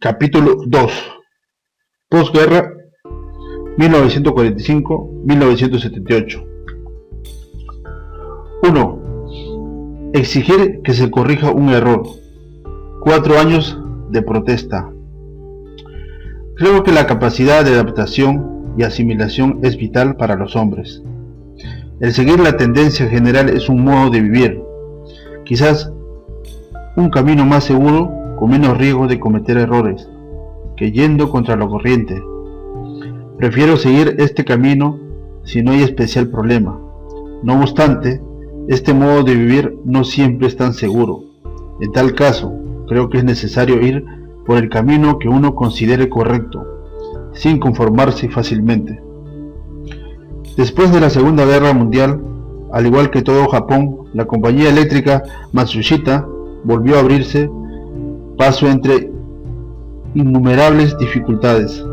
Capítulo 2. Posguerra 1945-1978. 1. Exigir que se corrija un error. 4 años de protesta. Creo que la capacidad de adaptación y asimilación es vital para los hombres. El seguir la tendencia general es un modo de vivir, quizás un camino más seguro, con menos riesgo de cometer errores, que yendo contra la corriente. Prefiero seguir este camino si no hay especial problema. No obstante, este modo de vivir no siempre es tan seguro. En tal caso, creo que es necesario ir por el camino que uno considere correcto, sin conformarse fácilmente. Después de la Segunda Guerra Mundial, al igual que todo Japón, la compañía eléctrica Matsushita volvió a abrirse paso entre innumerables dificultades.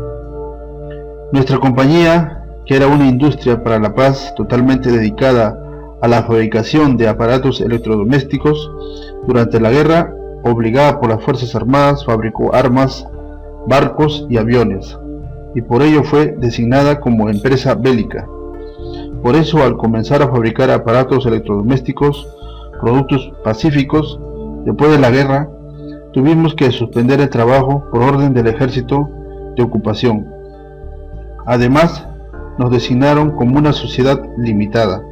Nuestra compañía, que era una industria para la paz totalmente dedicada a la fabricación de aparatos electrodomésticos, durante la guerra, obligada por las Fuerzas Armadas, fabricó armas, barcos y aviones, y por ello fue designada como empresa bélica. Por eso, al comenzar a fabricar aparatos electrodomésticos, productos pacíficos, después de la guerra, tuvimos que suspender el trabajo por orden del ejército de ocupación. Además, nos designaron como una sociedad limitada.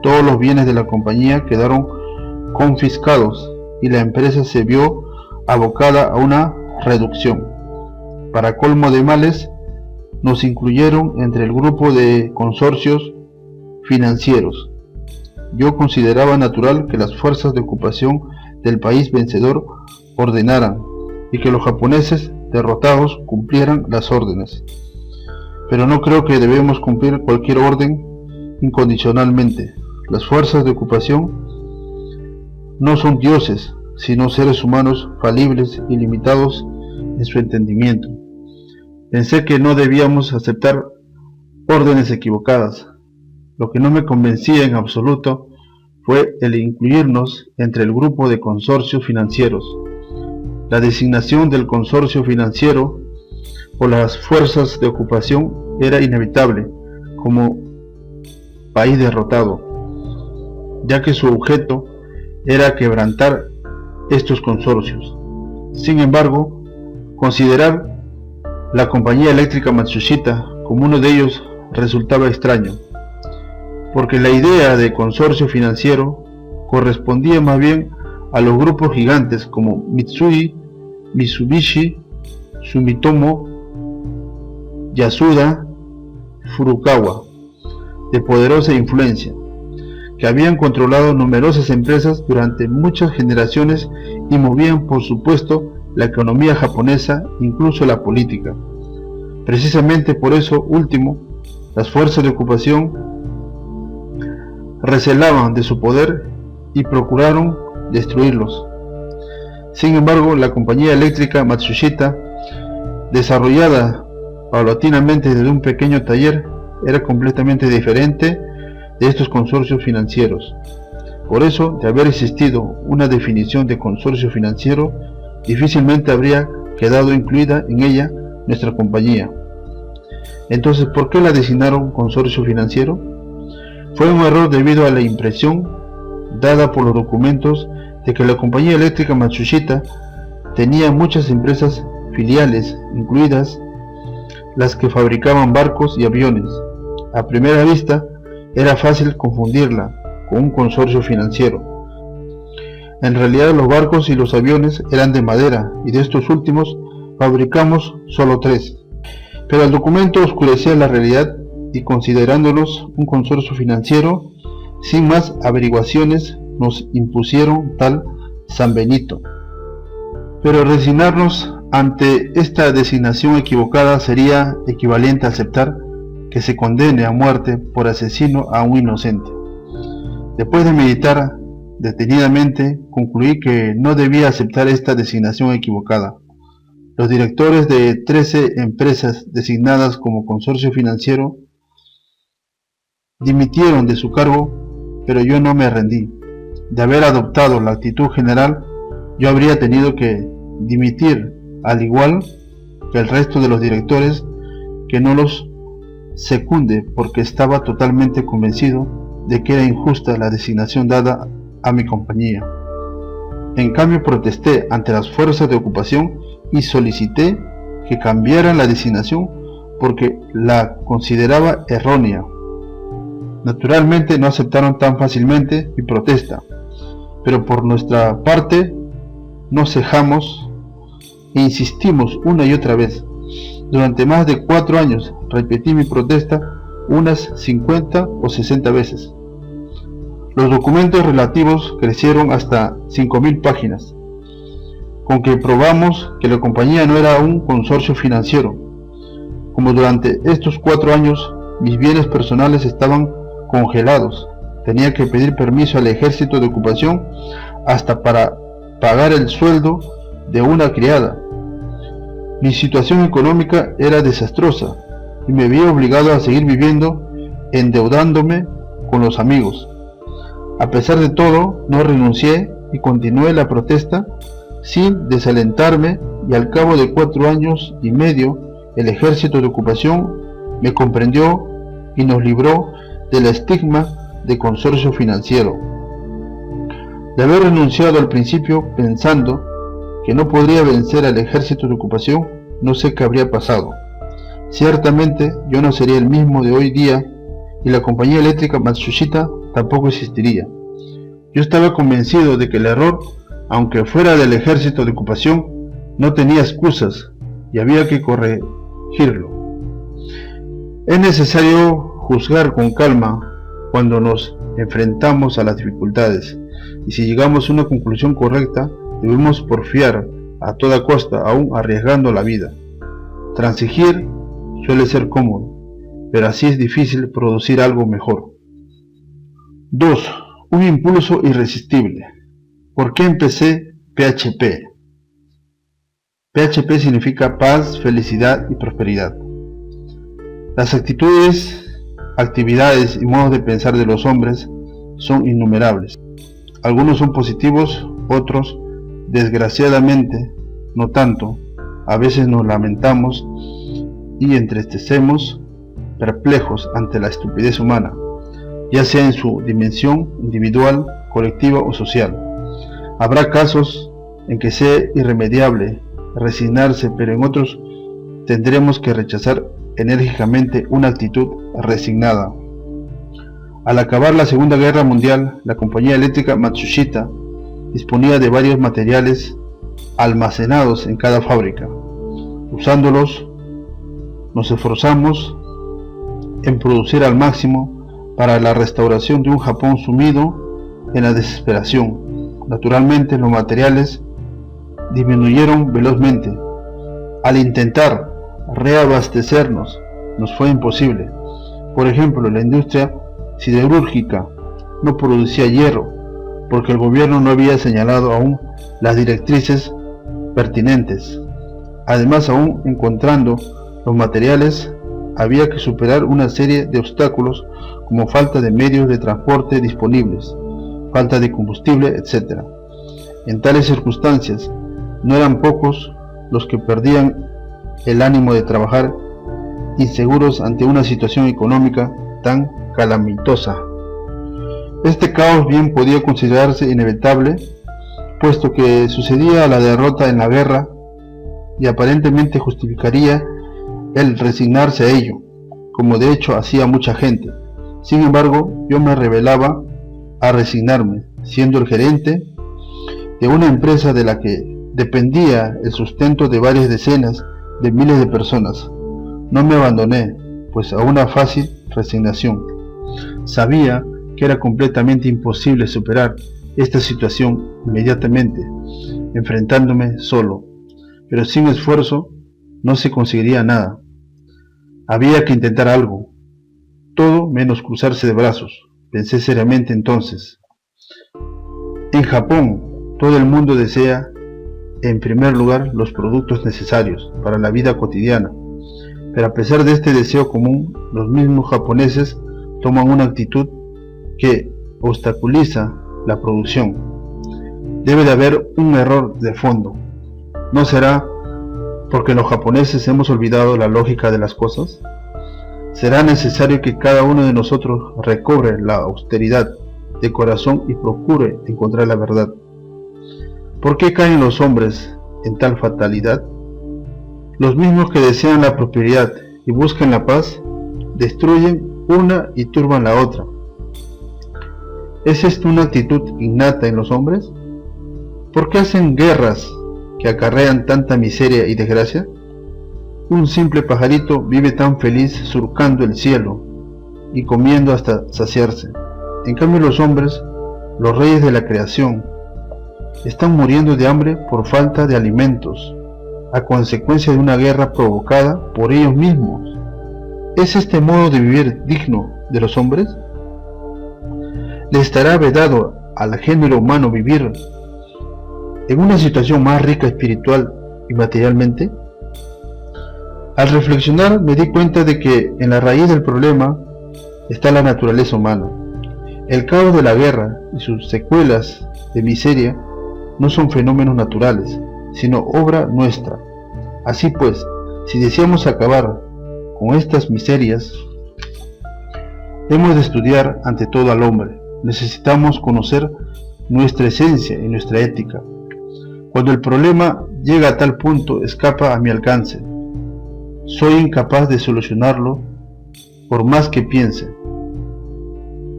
Todos los bienes de la compañía quedaron confiscados y la empresa se vio abocada a una reducción. Para colmo de males, nos incluyeron entre el grupo de consorcios financieros. Yo consideraba natural que las fuerzas de ocupación del país vencedor ordenaran y que los japoneses derrotados cumplieran las órdenes. Pero no creo que debemos cumplir cualquier orden incondicionalmente. Las fuerzas de ocupación no son dioses, sino seres humanos falibles y limitados en su entendimiento. Pensé que no debíamos aceptar órdenes equivocadas. Lo que no me convencía en absoluto fue el incluirnos entre el grupo de consorcios financieros. La designación del consorcio financiero por las fuerzas de ocupación era inevitable como país derrotado, ya que su objeto era quebrantar estos consorcios. Sin embargo, considerar la compañía eléctrica Matsushita como uno de ellos resultaba extraño, porque la idea de consorcio financiero correspondía más bien a los grupos gigantes como Mitsui, Mitsubishi, Sumitomo, Yasuda, Furukawa, de poderosa influencia, que habían controlado numerosas empresas durante muchas generaciones y movían, por supuesto, la economía japonesa, incluso la política. Precisamente por eso último, las fuerzas de ocupación recelaban de su poder y procuraron destruirlos. Sin embargo, la compañía eléctrica Matsushita, desarrollada paulatinamente desde un pequeño taller, era completamente diferente de estos consorcios financieros. Por eso, de haber existido una definición de consorcio financiero, difícilmente habría quedado incluida en ella nuestra compañía. Entonces, ¿por qué la designaron consorcio financiero? Fue un error debido a la impresión dada por los documentos de que la compañía eléctrica Matsushita tenía muchas empresas filiales, incluidas las que fabricaban barcos y aviones. A primera vista, era fácil confundirla con un consorcio financiero. En realidad, los barcos y los aviones eran de madera, y de estos últimos fabricamos solo 3. Pero el documento oscurecía la realidad y, considerándolos un consorcio financiero, sin más averiguaciones nos impusieron tal San Benito. Pero resignarnos ante esta designación equivocada sería equivalente a aceptar que se condene a muerte por asesino a un inocente. Después de meditar detenidamente, concluí que no debía aceptar esta designación equivocada. Los directores de 13 empresas designadas como consorcio financiero dimitieron de su cargo, pero yo no me rendí. De haber adoptado la actitud general, yo habría tenido que dimitir al igual que el resto de los directores, que no los secunde porque estaba totalmente convencido de que era injusta la designación dada a mi compañía. En cambio, protesté ante las fuerzas de ocupación y solicité que cambiaran la designación porque la consideraba errónea. Naturalmente no aceptaron tan fácilmente mi protesta, pero por nuestra parte no cejamos e insistimos una y otra vez. Durante más de 4 años repetí mi protesta unas 50 o 60 veces. Los documentos relativos crecieron hasta 5.000 páginas, con que probamos que la compañía no era un consorcio financiero. Como durante estos 4 años mis bienes personales estaban congelados, tenía que pedir permiso al ejército de ocupación hasta para pagar el sueldo de una criada. Mi situación económica era desastrosa y me vi obligado a seguir viviendo endeudándome con los amigos. A pesar de todo, no renuncié y continué la protesta sin desalentarme, y al cabo de 4 años y medio el ejército de ocupación me comprendió y nos libró del estigma de consorcio financiero. De haber renunciado al principio pensando que no podría vencer al ejército de ocupación, no sé qué habría pasado. Ciertamente yo no sería el mismo de hoy día y la compañía eléctrica Matsushita tampoco existiría. Yo estaba convencido de que el error, aunque fuera del ejército de ocupación, no tenía excusas y había que corregirlo. Es necesario juzgar con calma cuando nos enfrentamos a las dificultades, y si llegamos a una conclusión correcta, debemos porfiar a toda costa, aún arriesgando la vida. Transigir suele ser cómodo, pero así es difícil producir algo mejor. 2. Un impulso irresistible. ¿Por qué empecé PHP? PHP significa paz, felicidad y prosperidad. Las actitudes, actividades y modos de pensar de los hombres son innumerables. Algunos son positivos, otros, desgraciadamente, no tanto. A veces nos lamentamos y entristecemos, perplejos ante la estupidez humana, ya sea en su dimensión individual, colectiva o social. Habrá casos en que sea irremediable resignarse, pero en otros tendremos que rechazar enérgicamente una actitud resignada. Al acabar la Segunda Guerra Mundial, la compañía eléctrica Matsushita disponía de varios materiales almacenados en cada fábrica. Usándolos, nos esforzamos en producir al máximo para la restauración de un Japón sumido en la desesperación. Naturalmente, los materiales disminuyeron velozmente. Al intentar reabastecernos, nos fue imposible. Por ejemplo, la industria siderúrgica no producía hierro porque el gobierno no había señalado aún las directrices pertinentes. Además, aún encontrando los materiales, había que superar una serie de obstáculos como falta de medios de transporte disponibles, falta de combustible, etc. En tales circunstancias, no eran pocos los que perdían el ánimo de trabajar, inseguros ante una situación económica tan calamitosa. Este caos bien podía considerarse inevitable, puesto que sucedía la derrota en la guerra y aparentemente justificaría el resignarse a ello, como de hecho hacía mucha gente. Sin embargo, yo me rebelaba a resignarme, siendo el gerente de una empresa de la que dependía el sustento de varias decenas de miles de personas. No me abandoné, pues, a una fácil resignación. Sabía que era completamente imposible superar esta situación inmediatamente, enfrentándome solo, pero sin esfuerzo no se conseguiría nada. Había que intentar algo, todo menos cruzarse de brazos. Pensé seriamente entonces. En Japón, todo el mundo desea, en primer lugar, los productos necesarios para la vida cotidiana, pero a pesar de este deseo común, los mismos japoneses toman una actitud que obstaculiza la producción. Debe de haber un error de fondo. No será porque los japoneses hemos olvidado la lógica de las cosas? Será necesario que cada uno de nosotros recobre la austeridad de corazón y procure encontrar la verdad. ¿Por qué caen los hombres en tal fatalidad? Los mismos que desean la prosperidad y buscan la paz, destruyen una y turban la otra. ¿Es esto una actitud innata en los hombres? ¿Por qué hacen guerras que acarrean tanta miseria y desgracia? Un simple pajarito vive tan feliz surcando el cielo y comiendo hasta saciarse. En cambio los hombres, los reyes de la creación, están muriendo de hambre por falta de alimentos, a consecuencia de una guerra provocada por ellos mismos. ¿Es este modo de vivir digno de los hombres? ¿Le estará vedado al género humano vivir en una situación más rica espiritual y materialmente? Al reflexionar me di cuenta de que en la raíz del problema está la naturaleza humana. El caos de la guerra y sus secuelas de miseria no son fenómenos naturales, sino obra nuestra. Así pues, si deseamos acabar con estas miserias, hemos de estudiar ante todo al hombre. Necesitamos conocer nuestra esencia y nuestra ética. Cuando el problema llega a tal punto, escapa a mi alcance. Soy incapaz de solucionarlo por más que piense.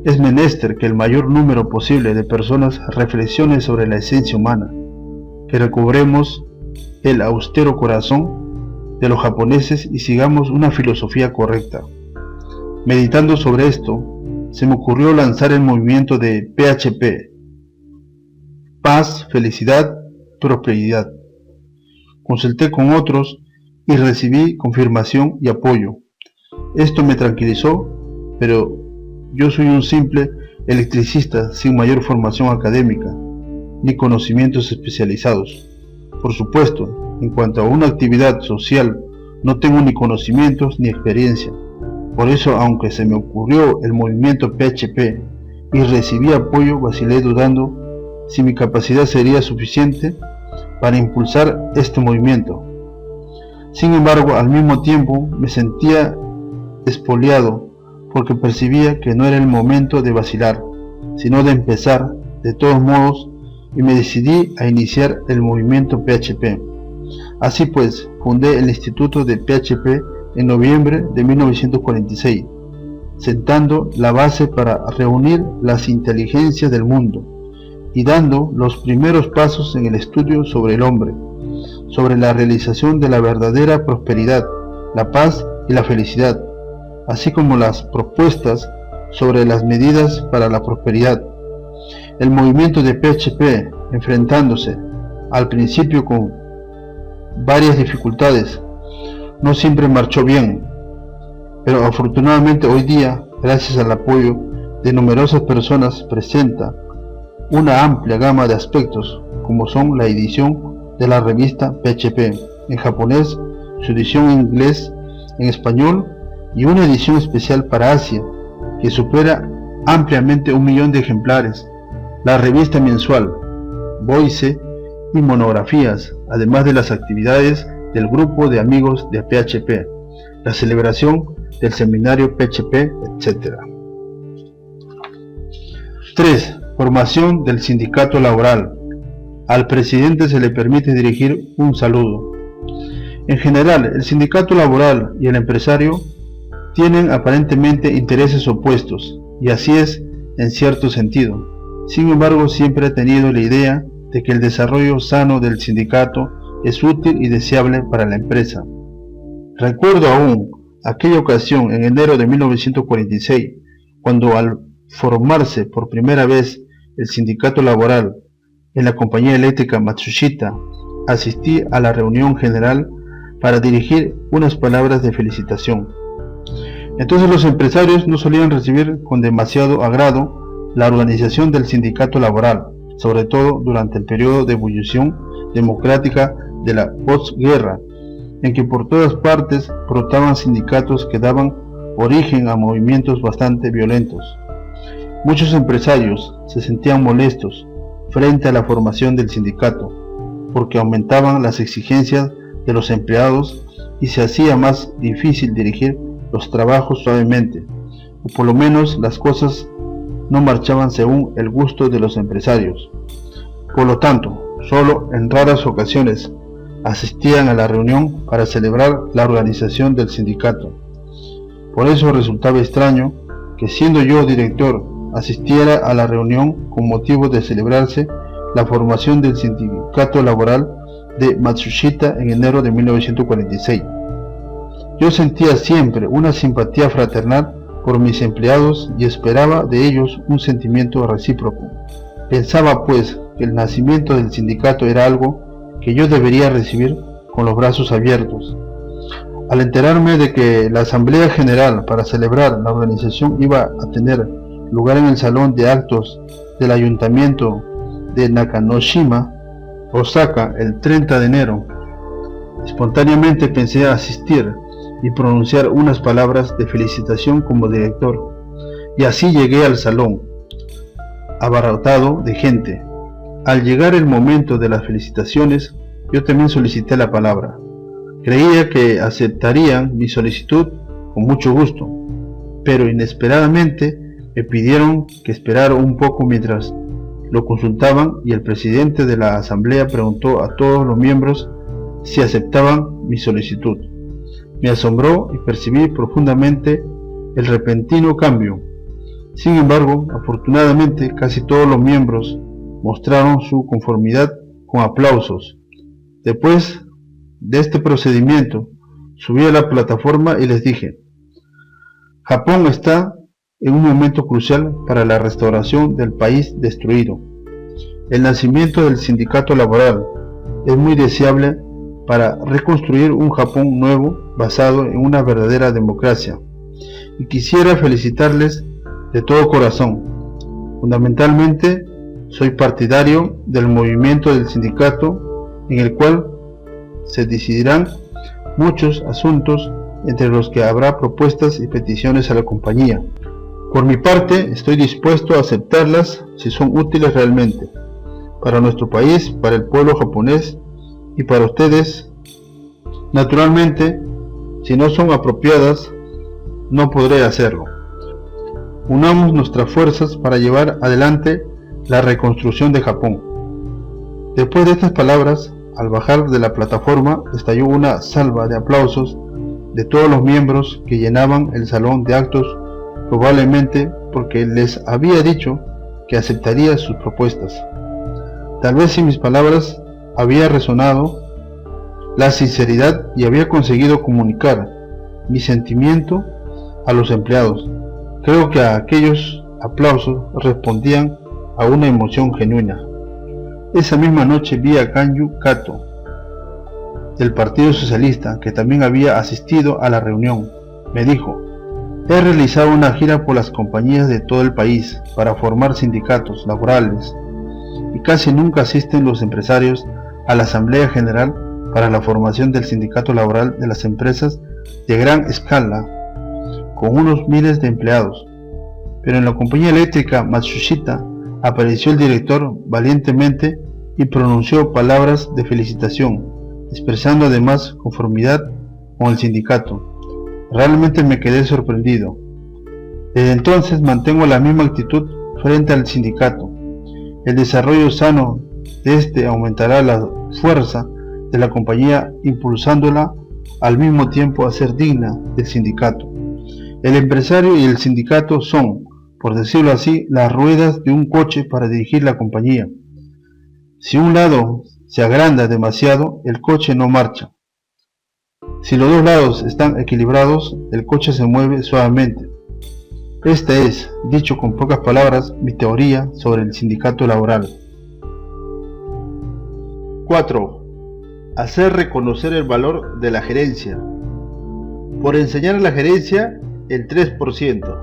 Es menester que el mayor número posible de personas reflexione sobre la esencia humana, que recobremos el austero corazón de los japoneses y sigamos una filosofía correcta. Meditando sobre esto, se me ocurrió lanzar el movimiento de PHP, paz, felicidad, prosperidad. Consulté con otros y recibí confirmación y apoyo. Esto me tranquilizó, pero yo soy un simple electricista sin mayor formación académica ni conocimientos especializados. Por supuesto, en cuanto a una actividad social, no tengo ni conocimientos ni experiencia. Por eso, aunque se me ocurrió el movimiento PHP y recibí apoyo, vacilé dudando si mi capacidad sería suficiente para impulsar este movimiento. Sin embargo, al mismo tiempo me sentía espoliado porque percibía que no era el momento de vacilar, sino de empezar de todos modos, y me decidí a iniciar el movimiento PHP. Así pues, fundé el Instituto de PHP en noviembre de 1946, sentando la base para reunir las inteligencias del mundo y dando los primeros pasos en el estudio sobre el hombre, sobre la realización de la verdadera prosperidad, la paz y la felicidad, así como las propuestas sobre las medidas para la prosperidad. El movimiento de PHP, enfrentándose al principio con varias dificultades, no siempre marchó bien, pero afortunadamente hoy día, gracias al apoyo de numerosas personas, presenta una amplia gama de aspectos, como son la edición de la revista PHP en japonés, su edición en inglés, en español y una edición especial para Asia que supera ampliamente 1 millón de ejemplares, la revista mensual, Voice y monografías, además de las actividades del grupo de amigos de PHP, la celebración del seminario PHP, etc. 3. Formación del sindicato laboral. Al presidente se le permite dirigir un saludo. En general, el sindicato laboral y el empresario tienen aparentemente intereses opuestos, y así es en cierto sentido. Sin embargo, siempre he tenido la idea de que el desarrollo sano del sindicato es útil y deseable para la empresa. Recuerdo aún aquella ocasión en enero de 1946, cuando al formarse por primera vez el sindicato laboral en la compañía eléctrica Matsushita, asistí a la reunión general para dirigir unas palabras de felicitación. Entonces los empresarios no solían recibir con demasiado agrado la organización del sindicato laboral, sobre todo durante el periodo de ebullición democrática de la posguerra, en que por todas partes brotaban sindicatos que daban origen a movimientos bastante violentos. Muchos empresarios se sentían molestos frente a la formación del sindicato, porque aumentaban las exigencias de los empleados y se hacía más difícil dirigir los trabajos suavemente, o por lo menos las cosas no marchaban según el gusto de los empresarios. Por lo tanto, solo en raras ocasiones asistían a la reunión para celebrar la organización del sindicato. Por eso resultaba extraño que, siendo yo director, asistiera a la reunión con motivo de celebrarse la formación del sindicato laboral de Matsushita en enero de 1946. Yo sentía siempre una simpatía fraternal por mis empleados y esperaba de ellos un sentimiento recíproco. Pensaba pues que el nacimiento del sindicato era algo que yo debería recibir con los brazos abiertos. Al enterarme de que la Asamblea General para celebrar la organización iba a tener lugar en el salón de actos del Ayuntamiento de Nakanoshima, Osaka, el 30 de enero, espontáneamente pensé asistir y pronunciar unas palabras de felicitación como director, y así llegué al salón, abarrotado de gente. Al llegar el momento de las felicitaciones, yo también solicité la palabra. Creía que aceptarían mi solicitud con mucho gusto, pero inesperadamente me pidieron que esperara un poco mientras lo consultaban, y el presidente de la asamblea preguntó a todos los miembros si aceptaban mi solicitud. Me asombró y percibí profundamente el repentino cambio. Sin embargo, afortunadamente casi todos los miembros mostraron su conformidad con aplausos. Después de este procedimiento, subí a la plataforma y les dije: Japón está en un momento crucial para la restauración del país destruido. El nacimiento del sindicato laboral es muy deseable para reconstruir un Japón nuevo basado en una verdadera democracia, y quisiera felicitarles de todo corazón. Fundamentalmente, soy partidario del movimiento del sindicato, en el cual se decidirán muchos asuntos, entre los que habrá propuestas y peticiones a la compañía. Por mi parte, estoy dispuesto a aceptarlas si son útiles realmente para nuestro país, para el pueblo japonés y para ustedes. Naturalmente, si no son apropiadas, no podré hacerlo. Unamos nuestras fuerzas para llevar adelante la reconstrucción de Japón. Después de estas palabras, al bajar de la plataforma, estalló una salva de aplausos de todos los miembros que llenaban el salón de actos, probablemente porque les había dicho que aceptaría sus propuestas. Tal vez si mis palabras había resonado la sinceridad y había conseguido comunicar mi sentimiento a los empleados, creo que aquellos aplausos respondían a una emoción genuina. Esa misma noche vi a Kanyu Kato, del Partido Socialista, que también había asistido a la reunión. Me dijo: he realizado una gira por las compañías de todo el país para formar sindicatos laborales, y casi nunca asisten los empresarios a la Asamblea General para la formación del sindicato laboral de las empresas de gran escala, con unos miles de empleados. Pero en la compañía eléctrica Matsushita apareció el director valientemente y pronunció palabras de felicitación, expresando además conformidad con el sindicato. Realmente me quedé sorprendido. Desde entonces mantengo la misma actitud frente al sindicato. El desarrollo sano de este aumentará la fuerza de la compañía, impulsándola al mismo tiempo a ser digna del sindicato. El empresario y el sindicato son, por decirlo así, las ruedas de un coche para dirigir la compañía. Si un lado se agranda demasiado, el coche no marcha. Si los dos lados están equilibrados, el coche se mueve suavemente. Esta es, dicho con pocas palabras, mi teoría sobre el sindicato laboral. 4. Hacer reconocer el valor de la gerencia. Por enseñar a la gerencia el 3%.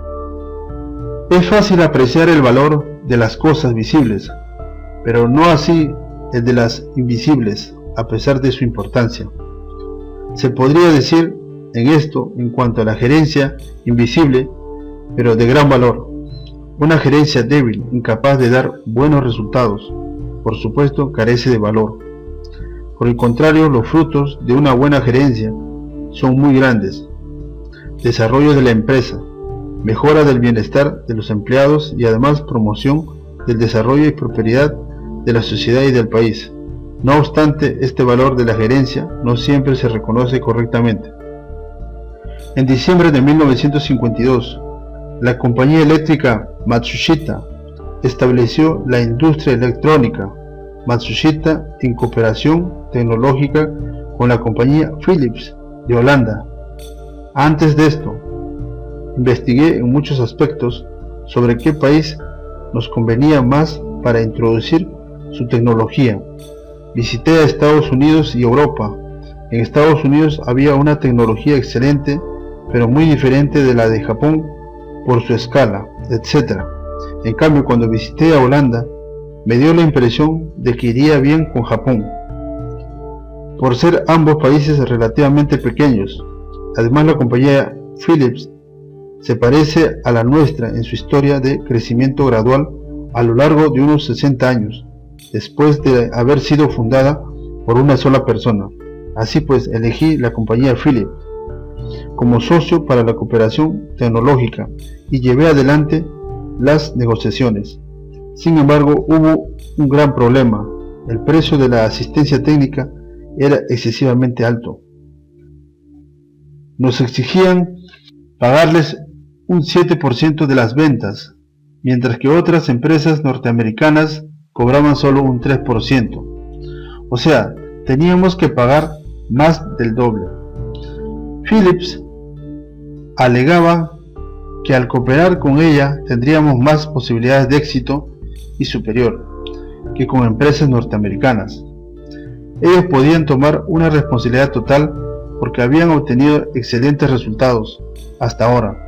Es fácil apreciar el valor de las cosas visibles, pero no así el de las invisibles, a pesar de su importancia. Se podría decir en esto en cuanto a la gerencia invisible, pero de gran valor. Una gerencia débil, incapaz de dar buenos resultados, por supuesto carece de valor. Por el contrario, los frutos de una buena gerencia son muy grandes: desarrollo de la empresa, mejora del bienestar de los empleados y además promoción del desarrollo y prosperidad de la sociedad y del país. No obstante, este valor de la gerencia no siempre se reconoce correctamente. En diciembre de 1952, la compañía eléctrica Matsushita estableció la industria electrónica Matsushita en cooperación tecnológica con la compañía Philips de Holanda. Antes de esto, investigué en muchos aspectos sobre qué país nos convenía más para introducir su tecnología. Visité a Estados Unidos y Europa. En Estados Unidos había una tecnología excelente, pero muy diferente de la de Japón por su escala, etc. En cambio, cuando visité a Holanda, me dio la impresión de que iría bien con Japón, por ser ambos países relativamente pequeños. Además, la compañía Philips se parece a la nuestra en su historia de crecimiento gradual a lo largo de unos 60 años, después de haber sido fundada por una sola persona. Así pues, elegí la compañía Philips como socio para la cooperación tecnológica y llevé adelante las negociaciones. Sin embargo, hubo un gran problema: el precio de la asistencia técnica era excesivamente alto. Nos exigían pagarles un 7% de las ventas, mientras que otras empresas norteamericanas cobraban solo un 3%. O sea, teníamos que pagar más del doble. Philips alegaba que al cooperar con ella tendríamos más posibilidades de éxito y superior que con empresas norteamericanas. Ellos podían tomar una responsabilidad total porque habían obtenido excelentes resultados hasta ahora,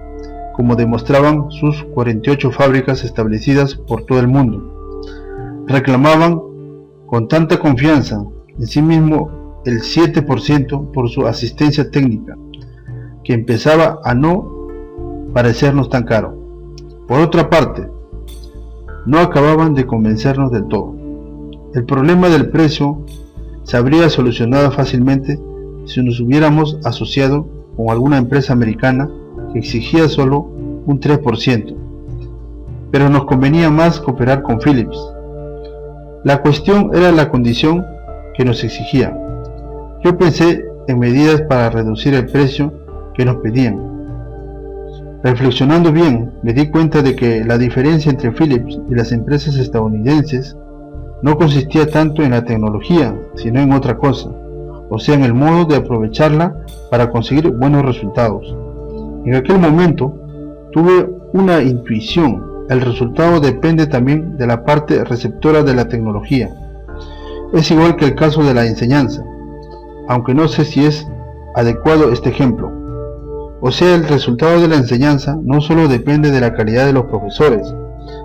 como demostraban sus 48 fábricas establecidas por todo el mundo. Reclamaban con tanta confianza en sí mismo el 7% por su asistencia técnica, que empezaba a no parecernos tan caro. Por otra parte, no acababan de convencernos del todo. El problema del precio se habría solucionado fácilmente si nos hubiéramos asociado con alguna empresa americana que exigía solo un 3%, pero nos convenía más cooperar con Philips. La cuestión era la condición que nos exigía. Yo pensé en medidas para reducir el precio que nos pedían. Reflexionando bien, me di cuenta de que la diferencia entre Philips y las empresas estadounidenses no consistía tanto en la tecnología, sino en otra cosa, o sea, en el modo de aprovecharla para conseguir buenos resultados. En aquel momento tuve una intuición: el resultado depende también de la parte receptora de la tecnología. Es igual que el caso de la enseñanza, aunque no sé si es adecuado este ejemplo. O sea, el resultado de la enseñanza no solo depende de la calidad de los profesores,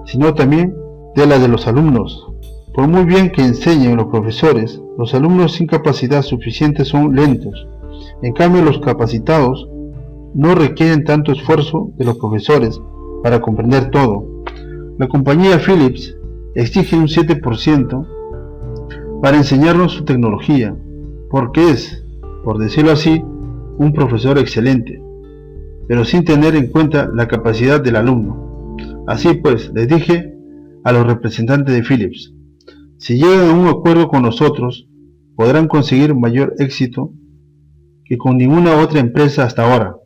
sino también de la de los alumnos. Por muy bien que enseñen los profesores, los alumnos sin capacidad suficiente son lentos. En cambio, los capacitados no requieren tanto esfuerzo de los profesores para comprender todo. La compañía Philips exige un 7% para enseñarnos su tecnología, porque es, por decirlo así, un profesor excelente, pero sin tener en cuenta la capacidad del alumno. Así pues, les dije a los representantes de Philips: si llegan a un acuerdo con nosotros, podrán conseguir mayor éxito que con ninguna otra empresa hasta ahora.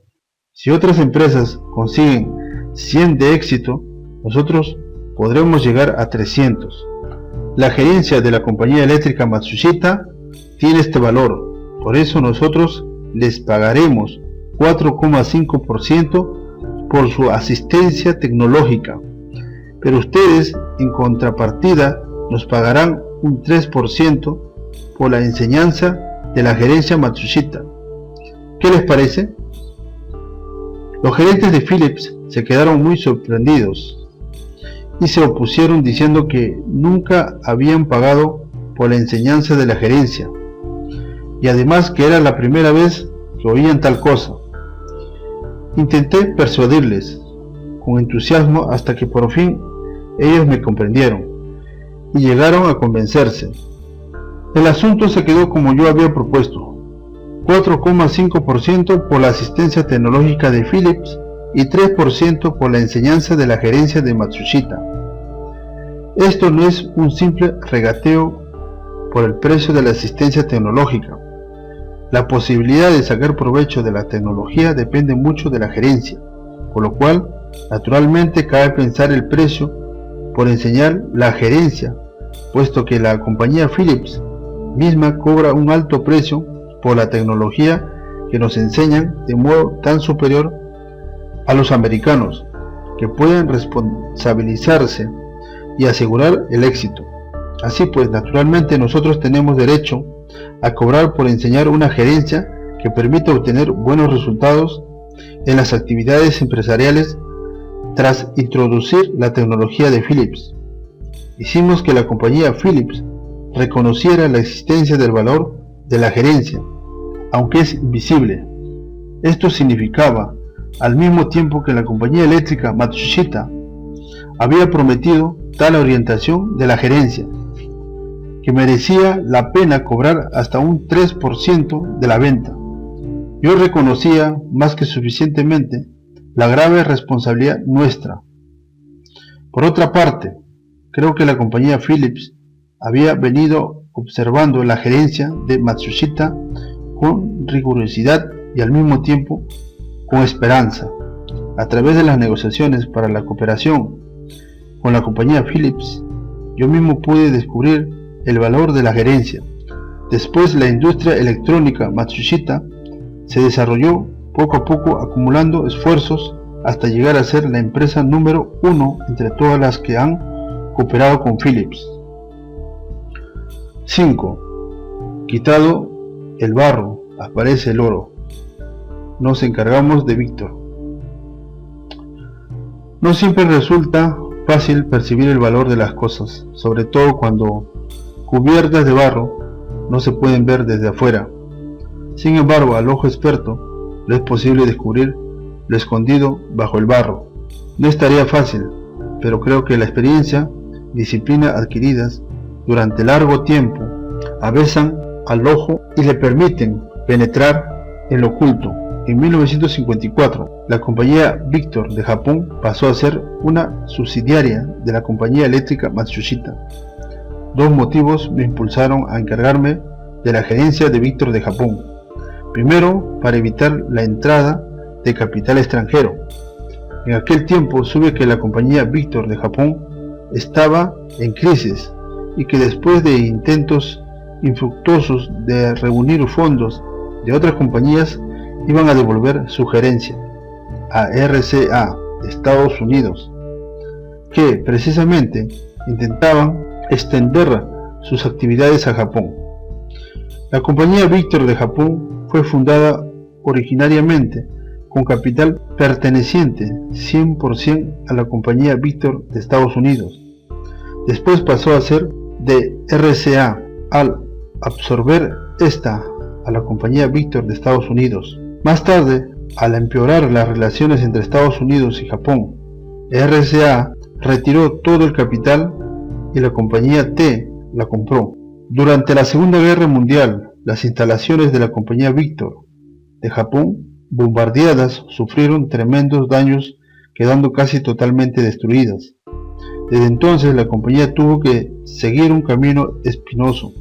Si otras empresas consiguen 100 de éxito, nosotros podremos llegar a 300. La gerencia de la compañía eléctrica Matsushita tiene este valor, por eso nosotros les pagaremos 4,5% por su asistencia tecnológica, pero ustedes en contrapartida nos pagarán un 3% por la enseñanza de la gerencia Matsushita. ¿Qué les parece? Los gerentes de Philips se quedaron muy sorprendidos y se opusieron diciendo que nunca habían pagado por la enseñanza de la gerencia, y además que era la primera vez que oían tal cosa. Intenté persuadirles con entusiasmo hasta que por fin ellos me comprendieron y llegaron a convencerse. El asunto se quedó como yo había propuesto: 4,5% por la asistencia tecnológica de Philips y 3% por la enseñanza de la gerencia de Matsushita. Esto no es un simple regateo por el precio de la asistencia tecnológica. La posibilidad de sacar provecho de la tecnología depende mucho de la gerencia, por lo cual, naturalmente, cabe pensar el precio por enseñar la gerencia, puesto que la compañía Philips misma cobra un alto precio por la tecnología que nos enseñan de modo tan superior a los americanos, que pueden responsabilizarse y asegurar el éxito. Así pues, naturalmente nosotros tenemos derecho a cobrar por enseñar una gerencia que permita obtener buenos resultados en las actividades empresariales tras introducir la tecnología de Philips. Hicimos que la compañía Philips reconociera la existencia del valor de la gerencia, aunque es invisible. Esto significaba, al mismo tiempo, que la compañía eléctrica Matsushita había prometido tal orientación de la gerencia, que merecía la pena cobrar hasta un 3% de la venta. Yo reconocía más que suficientemente la grave responsabilidad nuestra. Por otra parte, creo que la compañía Philips había venido observando la gerencia de Matsushita con rigurosidad y al mismo tiempo con esperanza. A través de las negociaciones para la cooperación con la compañía Philips, yo mismo pude descubrir el valor de la gerencia. Después, la industria electrónica Matsushita se desarrolló poco a poco, acumulando esfuerzos hasta llegar a ser la empresa número 1 entre todas las que han cooperado con Philips. 5. Quitado el barro, aparece el oro. Nos encargamos de Víctor. No siempre resulta fácil percibir el valor de las cosas, sobre todo cuando cubiertas de barro no se pueden ver desde afuera. Sin embargo, al ojo experto le es posible descubrir lo escondido bajo el barro. No es tarea fácil, pero creo que la experiencia, disciplina adquiridas durante largo tiempo, avesan al ojo y le permiten penetrar en lo oculto. En 1954, la compañía Victor de Japón pasó a ser una subsidiaria de la compañía eléctrica Matsushita. Dos motivos me impulsaron a encargarme de la gerencia de Victor de Japón. Primero, para evitar la entrada de capital extranjero. En aquel tiempo supe que la compañía Victor de Japón estaba en crisis y que después de intentos infructuosos de reunir fondos de otras compañías, iban a devolver su gerencia a RCA de Estados Unidos, que precisamente intentaban extender sus actividades a Japón. La compañía Victor de Japón fue fundada originariamente con capital perteneciente 100% a la compañía Victor de Estados Unidos. Después pasó a ser de RCA al absorber esta a la compañía Victor de Estados Unidos. Más tarde, al empeorar las relaciones entre Estados Unidos y Japón, RCA retiró todo el capital y la compañía T la compró. Durante la Segunda Guerra Mundial, las instalaciones de la compañía Victor de Japón, bombardeadas, sufrieron tremendos daños, quedando casi totalmente destruidas. Desde entonces, la compañía tuvo que seguir un camino espinoso.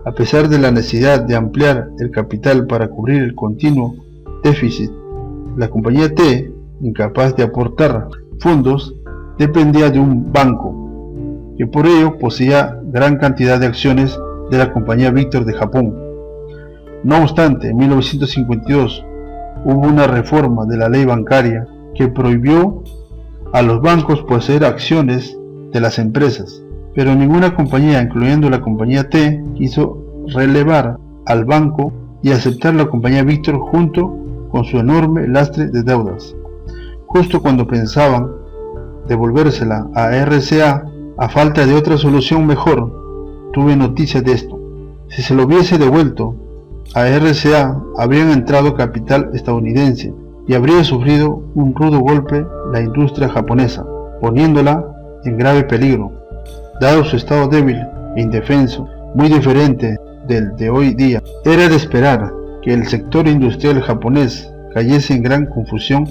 A pesar de la necesidad de ampliar el capital para cubrir el continuo déficit, la compañía T, incapaz de aportar fondos, dependía de un banco, que por ello poseía gran cantidad de acciones de la compañía Victor de Japón. No obstante, en 1952 hubo una reforma de la ley bancaria que prohibió a los bancos poseer acciones de las empresas, pero ninguna compañía, incluyendo la compañía T, quiso relevar al banco y aceptar la compañía Victor junto con su enorme lastre de deudas. Justo cuando pensaban devolvérsela a RCA, a falta de otra solución mejor, tuve noticia de esto. Si se lo hubiese devuelto a RCA, habrían entrado capital estadounidense y habría sufrido un rudo golpe la industria japonesa, poniéndola en grave peligro. Dado su estado débil e indefenso, muy diferente del de hoy día. Era de esperar que el sector industrial japonés cayese en gran confusión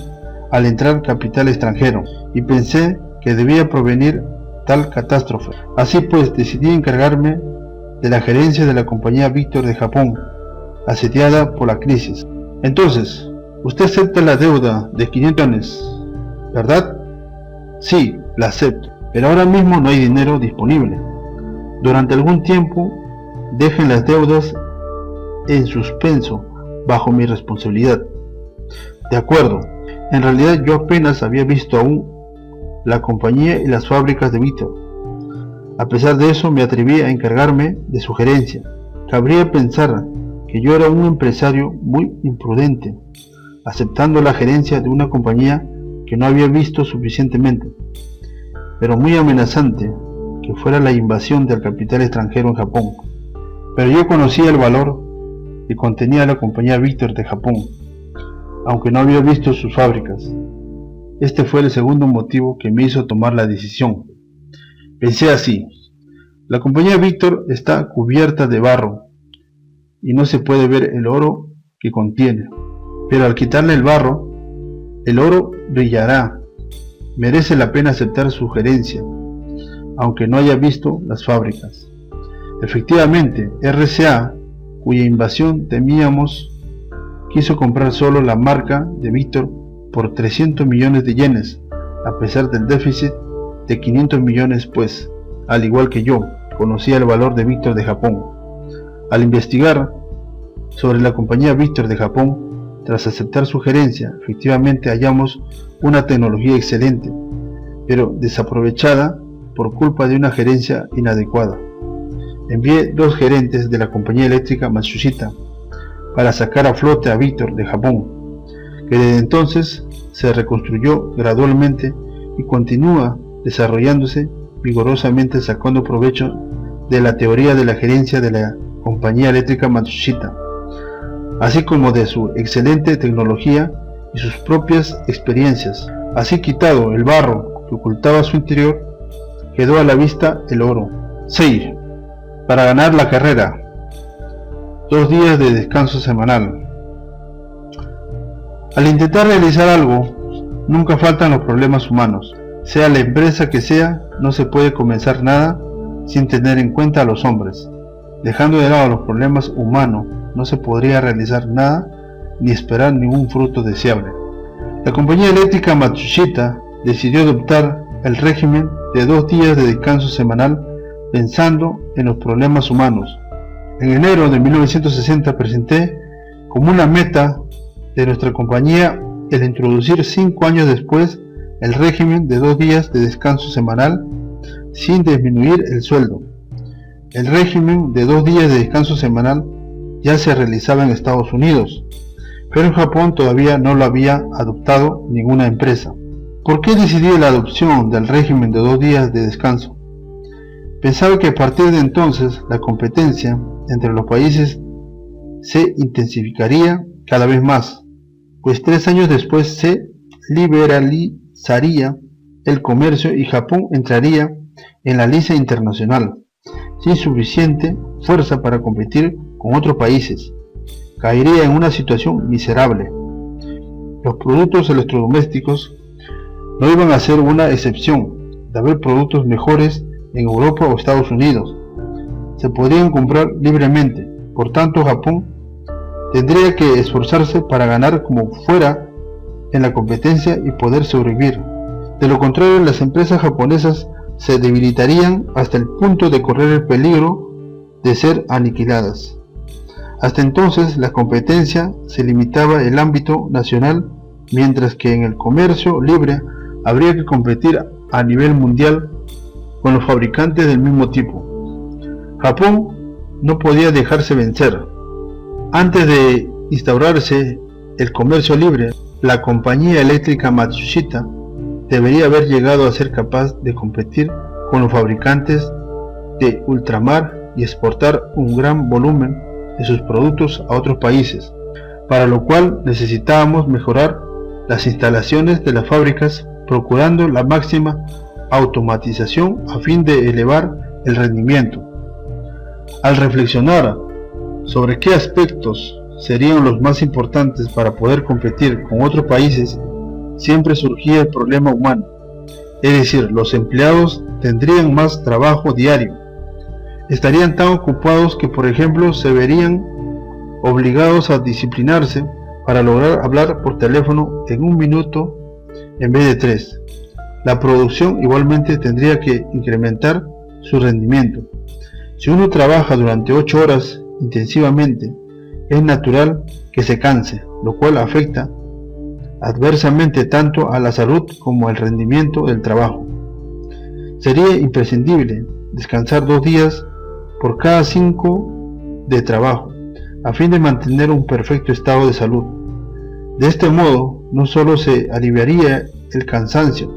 al entrar capital extranjero, y pensé que debía provenir tal catástrofe. Así pues, decidí encargarme de la gerencia de la compañía Victor de Japón, asediada por la crisis. Entonces, usted acepta la deuda de 500 millones, ¿verdad? Sí, la acepto, pero ahora mismo no hay dinero disponible. Durante algún tiempo, dejen las deudas en suspenso bajo mi responsabilidad. De acuerdo, en realidad yo apenas había visto aún la compañía y las fábricas de Victor. A pesar de eso, me atreví a encargarme de su gerencia. Cabría pensar que yo era un empresario muy imprudente, aceptando la gerencia de una compañía que no había visto suficientemente, pero muy amenazante que fuera la invasión del capital extranjero en Japón. Pero yo conocía el valor que contenía la compañía Victor de Japón, aunque no había visto sus fábricas. Este fue el segundo motivo que me hizo tomar la decisión. Pensé así: la compañía Victor está cubierta de barro y no se puede ver el oro que contiene, pero al quitarle el barro, el oro brillará. Merece la pena aceptar su gerencia, aunque no haya visto las fábricas. Efectivamente, RCA, cuya invasión temíamos, quiso comprar solo la marca de Victor por 300 millones de yenes, a pesar del déficit de 500 millones, pues, al igual que yo, conocía el valor de Victor de Japón. Al investigar sobre la compañía Victor de Japón, tras aceptar su gerencia, efectivamente hallamos una tecnología excelente, pero desaprovechada por culpa de una gerencia inadecuada. Envié 2 gerentes de la compañía eléctrica Matsushita para sacar a flote a Victor de Japón, que desde entonces se reconstruyó gradualmente y continúa desarrollándose vigorosamente, sacando provecho de la teoría de la gerencia de la compañía eléctrica Matsushita, así como de su excelente tecnología y sus propias experiencias. Así, quitado el barro que ocultaba su interior, quedó a la vista el oro. 6. Para ganar la carrera, 2 días de descanso semanal. Al intentar realizar algo, nunca faltan los problemas humanos. Sea la empresa que sea, no se puede comenzar nada sin tener en cuenta a los hombres. Dejando de lado los problemas humanos, no se podría realizar nada ni esperar ningún fruto deseable. La compañía eléctrica Matsushita decidió adoptar el régimen de 2 días de descanso semanal pensando en los problemas humanos. En enero de 1960 presenté como una meta de nuestra compañía el introducir 5 años después el régimen de 2 días de descanso semanal sin disminuir el sueldo. El régimen de 2 días de descanso semanal ya se realizaba en Estados Unidos, pero en Japón todavía no lo había adoptado ninguna empresa. ¿Por qué decidí la adopción del régimen de 2 días de descanso? Pensaba que a partir de entonces la competencia entre los países se intensificaría cada vez más, pues 3 años después se liberalizaría el comercio y Japón entraría en la lista internacional sin suficiente fuerza para competir con otros países. Caería en una situación miserable. Los productos electrodomésticos no iban a ser una excepción. De haber productos mejores en Europa o Estados Unidos, se podrían comprar libremente. Por tanto, Japón tendría que esforzarse para ganar como fuera en la competencia y poder sobrevivir. De lo contrario, las empresas japonesas se debilitarían hasta el punto de correr el peligro de ser aniquiladas. Hasta entonces, la competencia se limitaba al ámbito nacional, mientras que en el comercio libre habría que competir a nivel mundial con los fabricantes del mismo tipo. Japón no podía dejarse vencer. Antes de instaurarse el comercio libre, la compañía eléctrica Matsushita debería haber llegado a ser capaz de competir con los fabricantes de ultramar y exportar un gran volumen de sus productos a otros países, para lo cual necesitábamos mejorar las instalaciones de las fábricas, procurando la máxima automatización a fin de elevar el rendimiento. Al reflexionar sobre qué aspectos serían los más importantes para poder competir con otros países, siempre surgía el problema humano, es decir, los empleados tendrían más trabajo diario, estarían tan ocupados que, por ejemplo, se verían obligados a disciplinarse para lograr hablar por teléfono en 1 minuto en vez de 3. La producción igualmente tendría que incrementar su rendimiento. Si uno trabaja durante 8 horas intensivamente, es natural que se canse, lo cual afecta adversamente tanto a la salud como al rendimiento del trabajo. Sería imprescindible descansar 2 días por cada 5 de trabajo, a fin de mantener un perfecto estado de salud. De este modo, no solo se aliviaría el cansancio,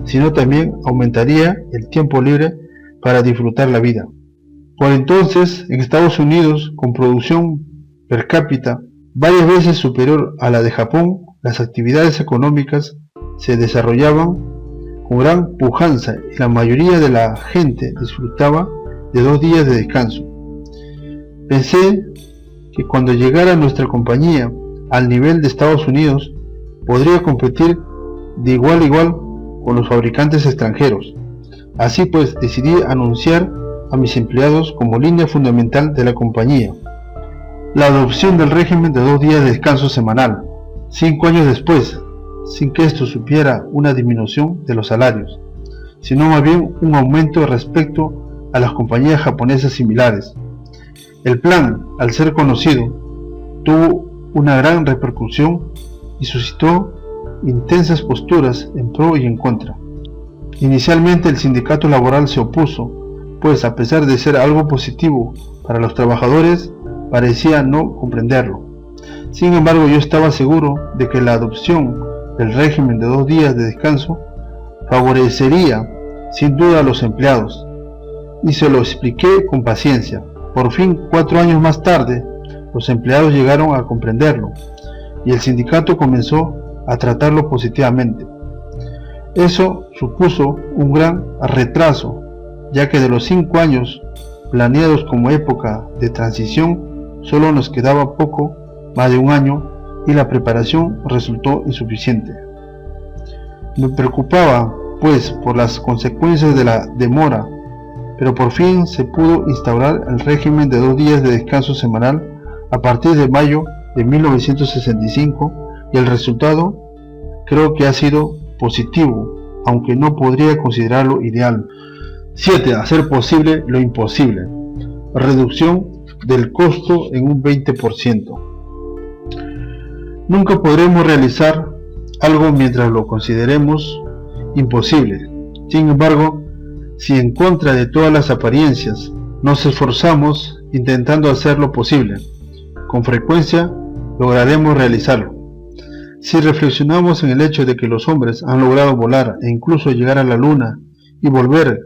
sino también aumentaría el tiempo libre para disfrutar la vida. Por entonces, en Estados Unidos, con producción per cápita varias veces superior a la de Japón, las actividades económicas se desarrollaban con gran pujanza y la mayoría de la gente disfrutaba de 2 días de descanso. Pensé que cuando llegara nuestra compañía al nivel de Estados Unidos, podría competir de igual a igual con los fabricantes extranjeros. Así pues, decidí anunciar a mis empleados como línea fundamental de la compañía la adopción del régimen de 2 días de descanso semanal, 5 años después, sin que esto supiera una disminución de los salarios, sino más bien un aumento respecto a las compañías japonesas similares. El plan, al ser conocido, tuvo una gran repercusión y suscitó intensas posturas en pro y en contra. Inicialmente el sindicato laboral se opuso, pues a pesar de ser algo positivo para los trabajadores, parecía no comprenderlo. Sin embargo, yo estaba seguro de que la adopción del régimen de 2 días de descanso favorecería sin duda a los empleados, y se lo expliqué con paciencia. Por fin, 4 años más tarde, los empleados llegaron a comprenderlo, y el sindicato comenzó a tratarlo positivamente. Eso supuso un gran retraso, ya que de los 5 años planeados como época de transición, solo nos quedaba poco más de 1 año y la preparación resultó insuficiente. Me preocupaba, pues, por las consecuencias de la demora, pero por fin se pudo instaurar el régimen de 2 días de descanso semanal a partir de mayo de 1965 y el resultado creo que ha sido positivo, aunque no podría considerarlo ideal. 7. Hacer posible lo imposible. Reducción del costo en un 20%. Nunca podremos realizar algo mientras lo consideremos imposible. Sin embargo, si en contra de todas las apariencias nos esforzamos intentando hacerlo posible, con frecuencia lograremos realizarlo. Si reflexionamos en el hecho de que los hombres han logrado volar e incluso llegar a la luna y volver,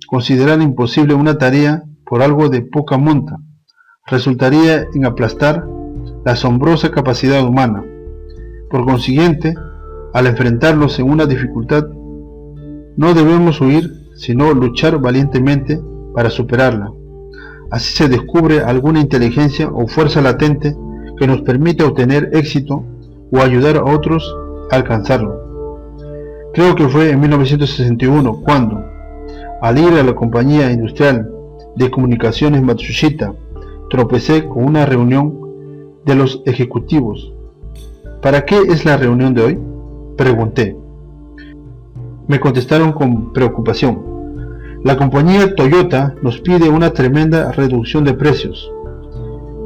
considerar imposible una tarea por algo de poca monta, resultaría en aplastar la asombrosa capacidad humana. Por consiguiente, al enfrentarnos en una dificultad, no debemos huir, sino luchar valientemente para superarla. Así se descubre alguna inteligencia o fuerza latente que nos permite obtener éxito o ayudar a otros a alcanzarlo. Creo que fue en 1961 cuando, al ir a la compañía industrial de comunicaciones Matsushita, tropecé con una reunión de los ejecutivos. ¿Para qué es la reunión de hoy?, pregunté. Me contestaron con preocupación. La compañía Toyota nos pide una tremenda reducción de precios.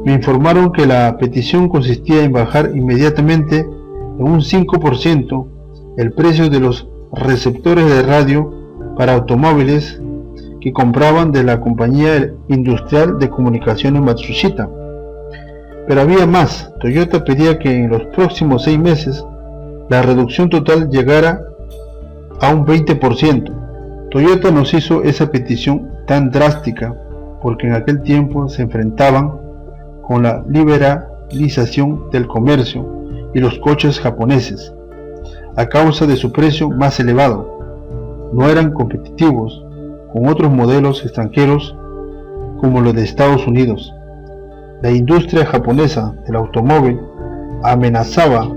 Me informaron que la petición consistía en bajar inmediatamente en un 5% el precio de los receptores de radio para automóviles que compraban de la compañía industrial de comunicaciones Matsushita. Pero había más. Toyota pedía que en los próximos 6 meses la reducción total llegara a un 20%. Toyota nos hizo esa petición tan drástica porque en aquel tiempo se enfrentaban con la liberalización del comercio y los coches japoneses. A causa de su precio más elevado, no eran competitivos con otros modelos extranjeros como lo de Estados Unidos. La industria japonesa del automóvil amenazaba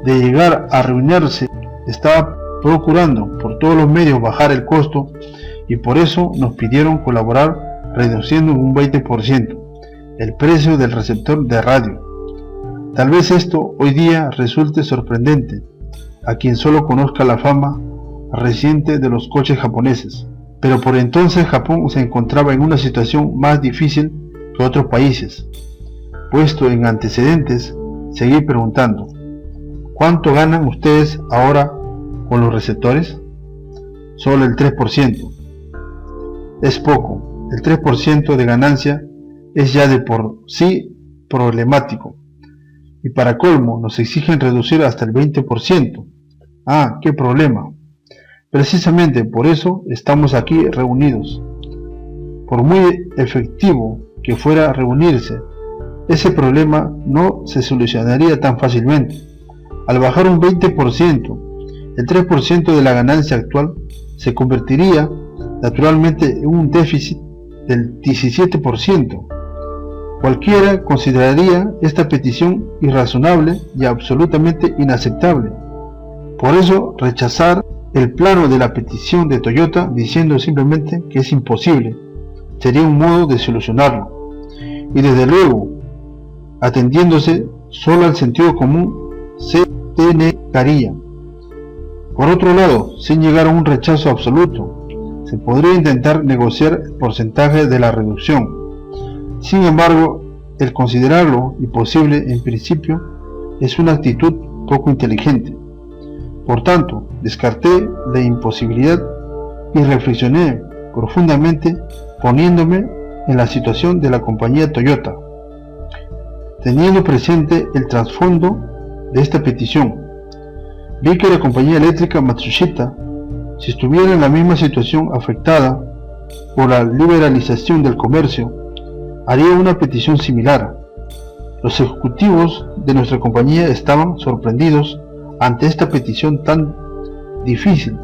de llegar a arruinarse, estaba procurando por todos los medios bajar el costo y por eso nos pidieron colaborar reduciendo en un 20% el precio del receptor de radio. Tal vez esto hoy día resulte sorprendente a quien solo conozca la fama reciente de los coches japoneses, pero por entonces Japón se encontraba en una situación más difícil que otros países. Puesto en antecedentes, seguí preguntando: ¿cuánto ganan ustedes ahora con los receptores? Solo el 3%. Es poco. El 3% de ganancia es ya de por sí problemático. Y para colmo nos exigen reducir hasta el 20%. Ah, qué problema. Precisamente por eso estamos aquí reunidos. Por muy efectivo que fuera reunirse, ese problema no se solucionaría tan fácilmente. Al bajar un 20%, el 3% de la ganancia actual se convertiría naturalmente en un déficit del 17%. Cualquiera consideraría esta petición irrazonable y absolutamente inaceptable. Por eso rechazar el plano de la petición de Toyota diciendo simplemente que es imposible sería un modo de solucionarlo. Y desde luego, atendiéndose solo al sentido común, se denegaría. Por otro lado, sin llegar a un rechazo absoluto, se podría intentar negociar el porcentaje de la reducción. Sin embargo, el considerarlo imposible en principio es una actitud poco inteligente. Por tanto, descarté la imposibilidad y reflexioné profundamente poniéndome en la situación de la compañía Toyota, teniendo presente el trasfondo de esta petición. Vi que la compañía eléctrica Matsushita, si estuviera en la misma situación afectada por la liberalización del comercio, haría una petición similar. Los ejecutivos de nuestra compañía estaban sorprendidos ante esta petición tan difícil,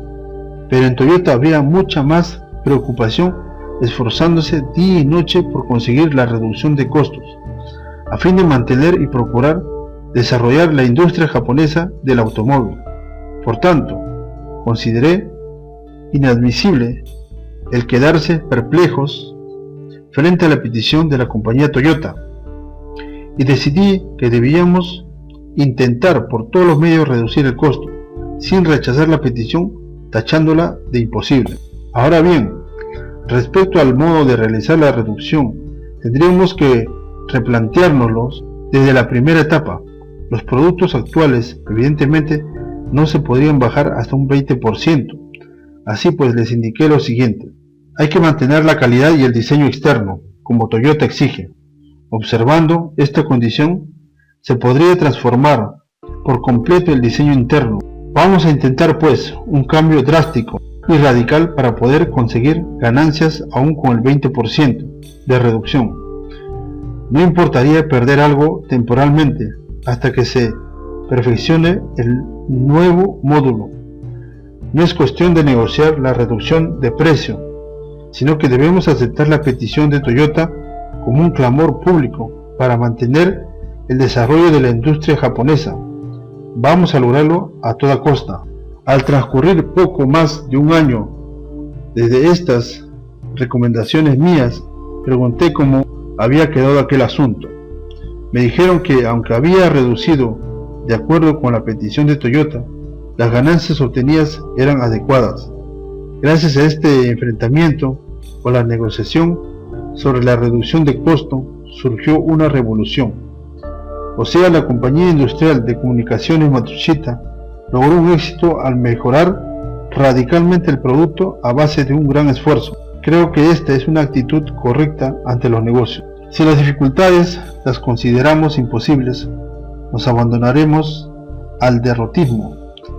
pero en Toyota habría mucha más preocupación, esforzándose día y noche por conseguir la reducción de costos, a fin de mantener y procurar desarrollar la industria japonesa del automóvil. Por tanto, consideré inadmisible el quedarse perplejos frente a la petición de la compañía Toyota, y decidí que debíamos intentar por todos los medios reducir el costo, sin rechazar la petición tachándola de imposible. Ahora bien, respecto al modo de realizar la reducción, tendríamos que replanteárnoslos desde la primera etapa. Los productos actuales, evidentemente, no se podrían bajar hasta un 20%. Así pues, les indiqué lo siguiente: hay que mantener la calidad y el diseño externo, como Toyota exige. Observando esta condición, se podría transformar por completo el diseño interno. Vamos a intentar pues un cambio drástico y radical para poder conseguir ganancias aún con el 20% de reducción. No importaría perder algo temporalmente hasta que se perfeccione el nuevo módulo. No es cuestión de negociar la reducción de precio, sino que debemos aceptar la petición de Toyota como un clamor público para mantener el desarrollo de la industria japonesa. Vamos a lograrlo a toda costa. Al transcurrir poco más de un año desde estas recomendaciones mías, pregunté cómo había quedado aquel asunto. Me dijeron que aunque había reducido de acuerdo con la petición de Toyota, las ganancias obtenidas eran adecuadas. Gracias a este enfrentamiento o la negociación sobre la reducción de costo, surgió una revolución. O sea, la compañía industrial de comunicaciones Matsushita logró un éxito al mejorar radicalmente el producto a base de un gran esfuerzo. Creo que esta es una actitud correcta ante los negocios. Si las dificultades las consideramos imposibles, nos abandonaremos al derrotismo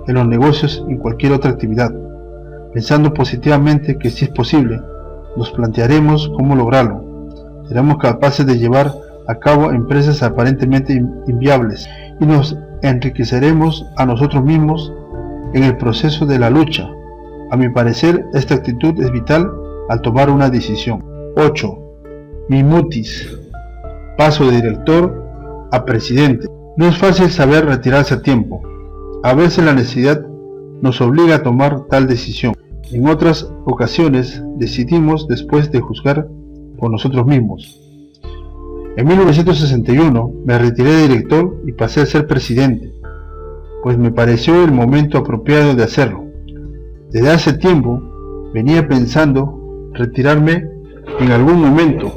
en los negocios y en cualquier otra actividad. Pensando positivamente que si es posible, nos plantearemos cómo lograrlo. Seremos capaces de llevar a cabo empresas aparentemente inviables y nos enriqueceremos a nosotros mismos en el proceso de la lucha. A mi parecer, esta actitud es vital al tomar una decisión. 8. mi mutis, paso de director a presidente. No es fácil saber retirarse a tiempo. A veces la necesidad nos obliga a tomar tal decisión. En otras ocasiones decidimos después de juzgar por nosotros mismos. En 1961 me retiré de director y pasé a ser presidente, pues me pareció el momento apropiado de hacerlo. Desde hace tiempo venía pensando retirarme en algún momento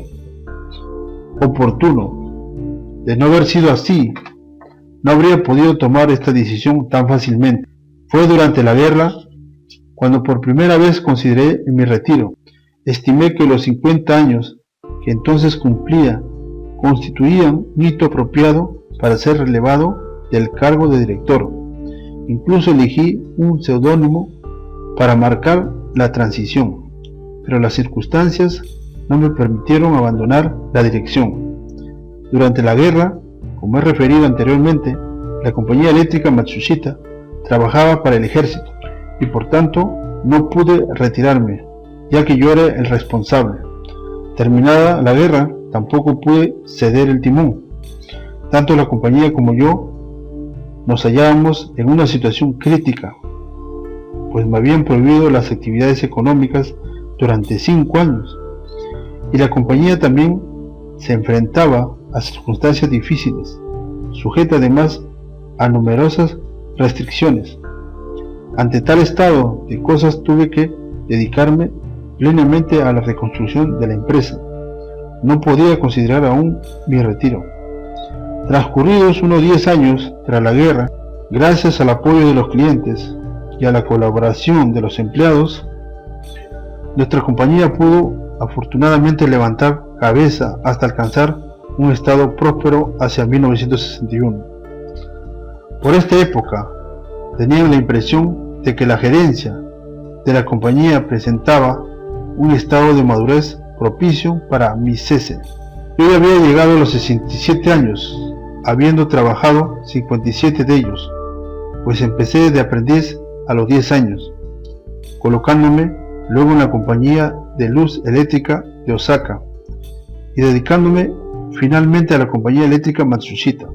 oportuno. De no haber sido así, no habría podido tomar esta decisión tan fácilmente. Fue durante la guerra cuando por primera vez consideré en mi retiro. Estimé que los 50 años que entonces cumplía constituían un hito apropiado para ser relevado del cargo de director. Incluso elegí un seudónimo para marcar la transición, pero las circunstancias no me permitieron abandonar la dirección. Durante la guerra, como he referido anteriormente, la compañía eléctrica Matsushita trabajaba para el ejército y por tanto no pude retirarme, ya que yo era el responsable. Terminada la guerra, tampoco pude ceder el timón. Tanto la compañía como yo nos hallábamos en una situación crítica, pues me habían prohibido las actividades económicas durante 5 años, y la compañía también se enfrentaba a circunstancias difíciles, sujeta además a numerosas restricciones. Ante tal estado de cosas tuve que dedicarme plenamente a la reconstrucción de la empresa. No podía considerar aún mi retiro. Transcurridos unos 10 años tras la guerra, gracias al apoyo de los clientes y a la colaboración de los empleados, nuestra compañía pudo afortunadamente levantar cabeza hasta alcanzar un estado próspero hacia 1961. Por esta época, tenían la impresión de que la gerencia de la compañía presentaba un estado de madurez propicio para mi cese. Yo ya había llegado a los 67 años, habiendo trabajado 57 de ellos, pues empecé de aprendiz a los 10 años, colocándome luego en la compañía de luz eléctrica de Osaka y dedicándome finalmente a la compañía eléctrica Matsushita.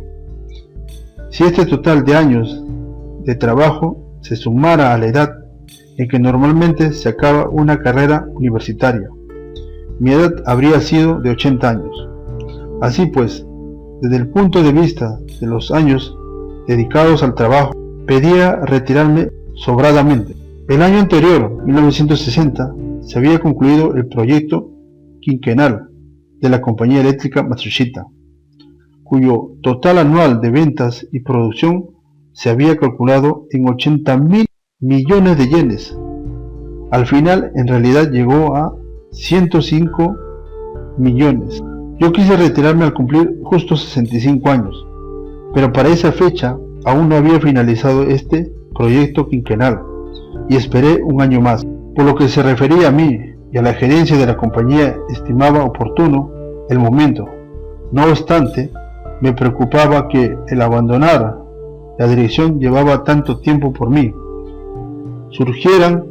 Si este total de años de trabajo se sumara a la edad en que normalmente se acaba una carrera universitaria, mi edad habría sido de 80 años. Así pues, desde el punto de vista de los años dedicados al trabajo, pedía retirarme sobradamente. El año anterior, 1960, se había concluido el proyecto quinquenal de la compañía eléctrica Matsushita, cuyo total anual de ventas y producción se había calculado en 80.000 millones de yenes. Al final, en realidad, llegó a 105 millones. Yo quise retirarme al cumplir justo 65 años, pero para esa fecha aún no había finalizado este proyecto quinquenal y esperé un año más. Por lo que se refería a mí y a la gerencia de la compañía, estimaba oportuno el momento. No obstante, me preocupaba que el abandonar la dirección llevaba tanto tiempo por mí. Surgieran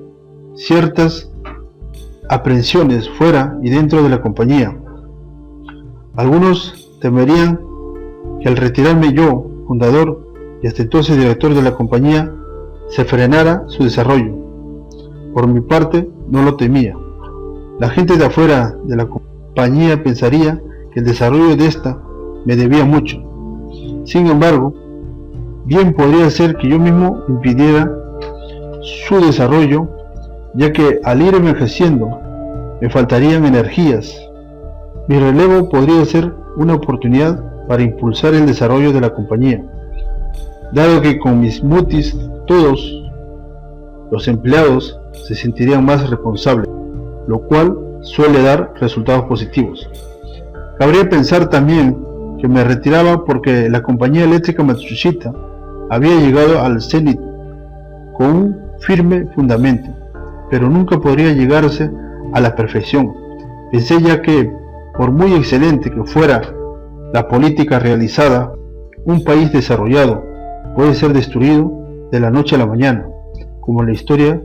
ciertas aprensiones fuera y dentro de la compañía. Algunos temerían que al retirarme yo, fundador y hasta entonces director de la compañía, se frenara su desarrollo. Por mi parte, no lo temía. La gente de afuera de la compañía pensaría que el desarrollo de esta me debía mucho. Sin embargo, bien podría ser que yo mismo impidiera su desarrollo, ya que al ir envejeciendo me faltarían energías. Mi relevo podría ser una oportunidad para impulsar el desarrollo de la compañía, dado que con mis mutis todos los empleados se sentirían más responsables, lo cual suele dar resultados positivos. Cabría pensar también que me retiraba porque la compañía eléctrica Matsushita había llegado al cenit con un firme fundamento, pero nunca podría llegarse a la perfección. Pensé ya que, por muy excelente que fuera la política realizada, un país desarrollado puede ser destruido de la noche a la mañana, como la historia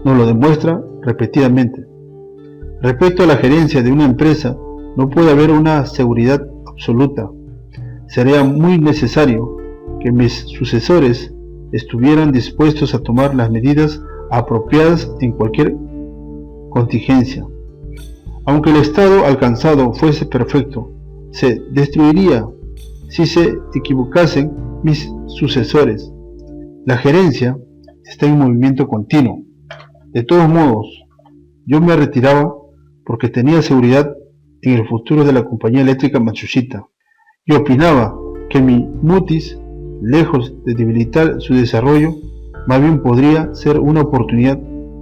nos lo demuestra repetidamente. Respecto a la gerencia de una empresa, no puede haber una seguridad absoluta. Sería muy necesario que mis sucesores estuvieran dispuestos a tomar las medidas apropiadas en cualquier contingencia. Aunque el estado alcanzado fuese perfecto, se destruiría si se equivocasen mis sucesores. La gerencia está en movimiento continuo. De todos modos, yo me retiraba porque tenía seguridad en el futuro de la compañía eléctrica Matsushita. Y opinaba que mi mutis, lejos de debilitar su desarrollo, más bien podría ser una oportunidad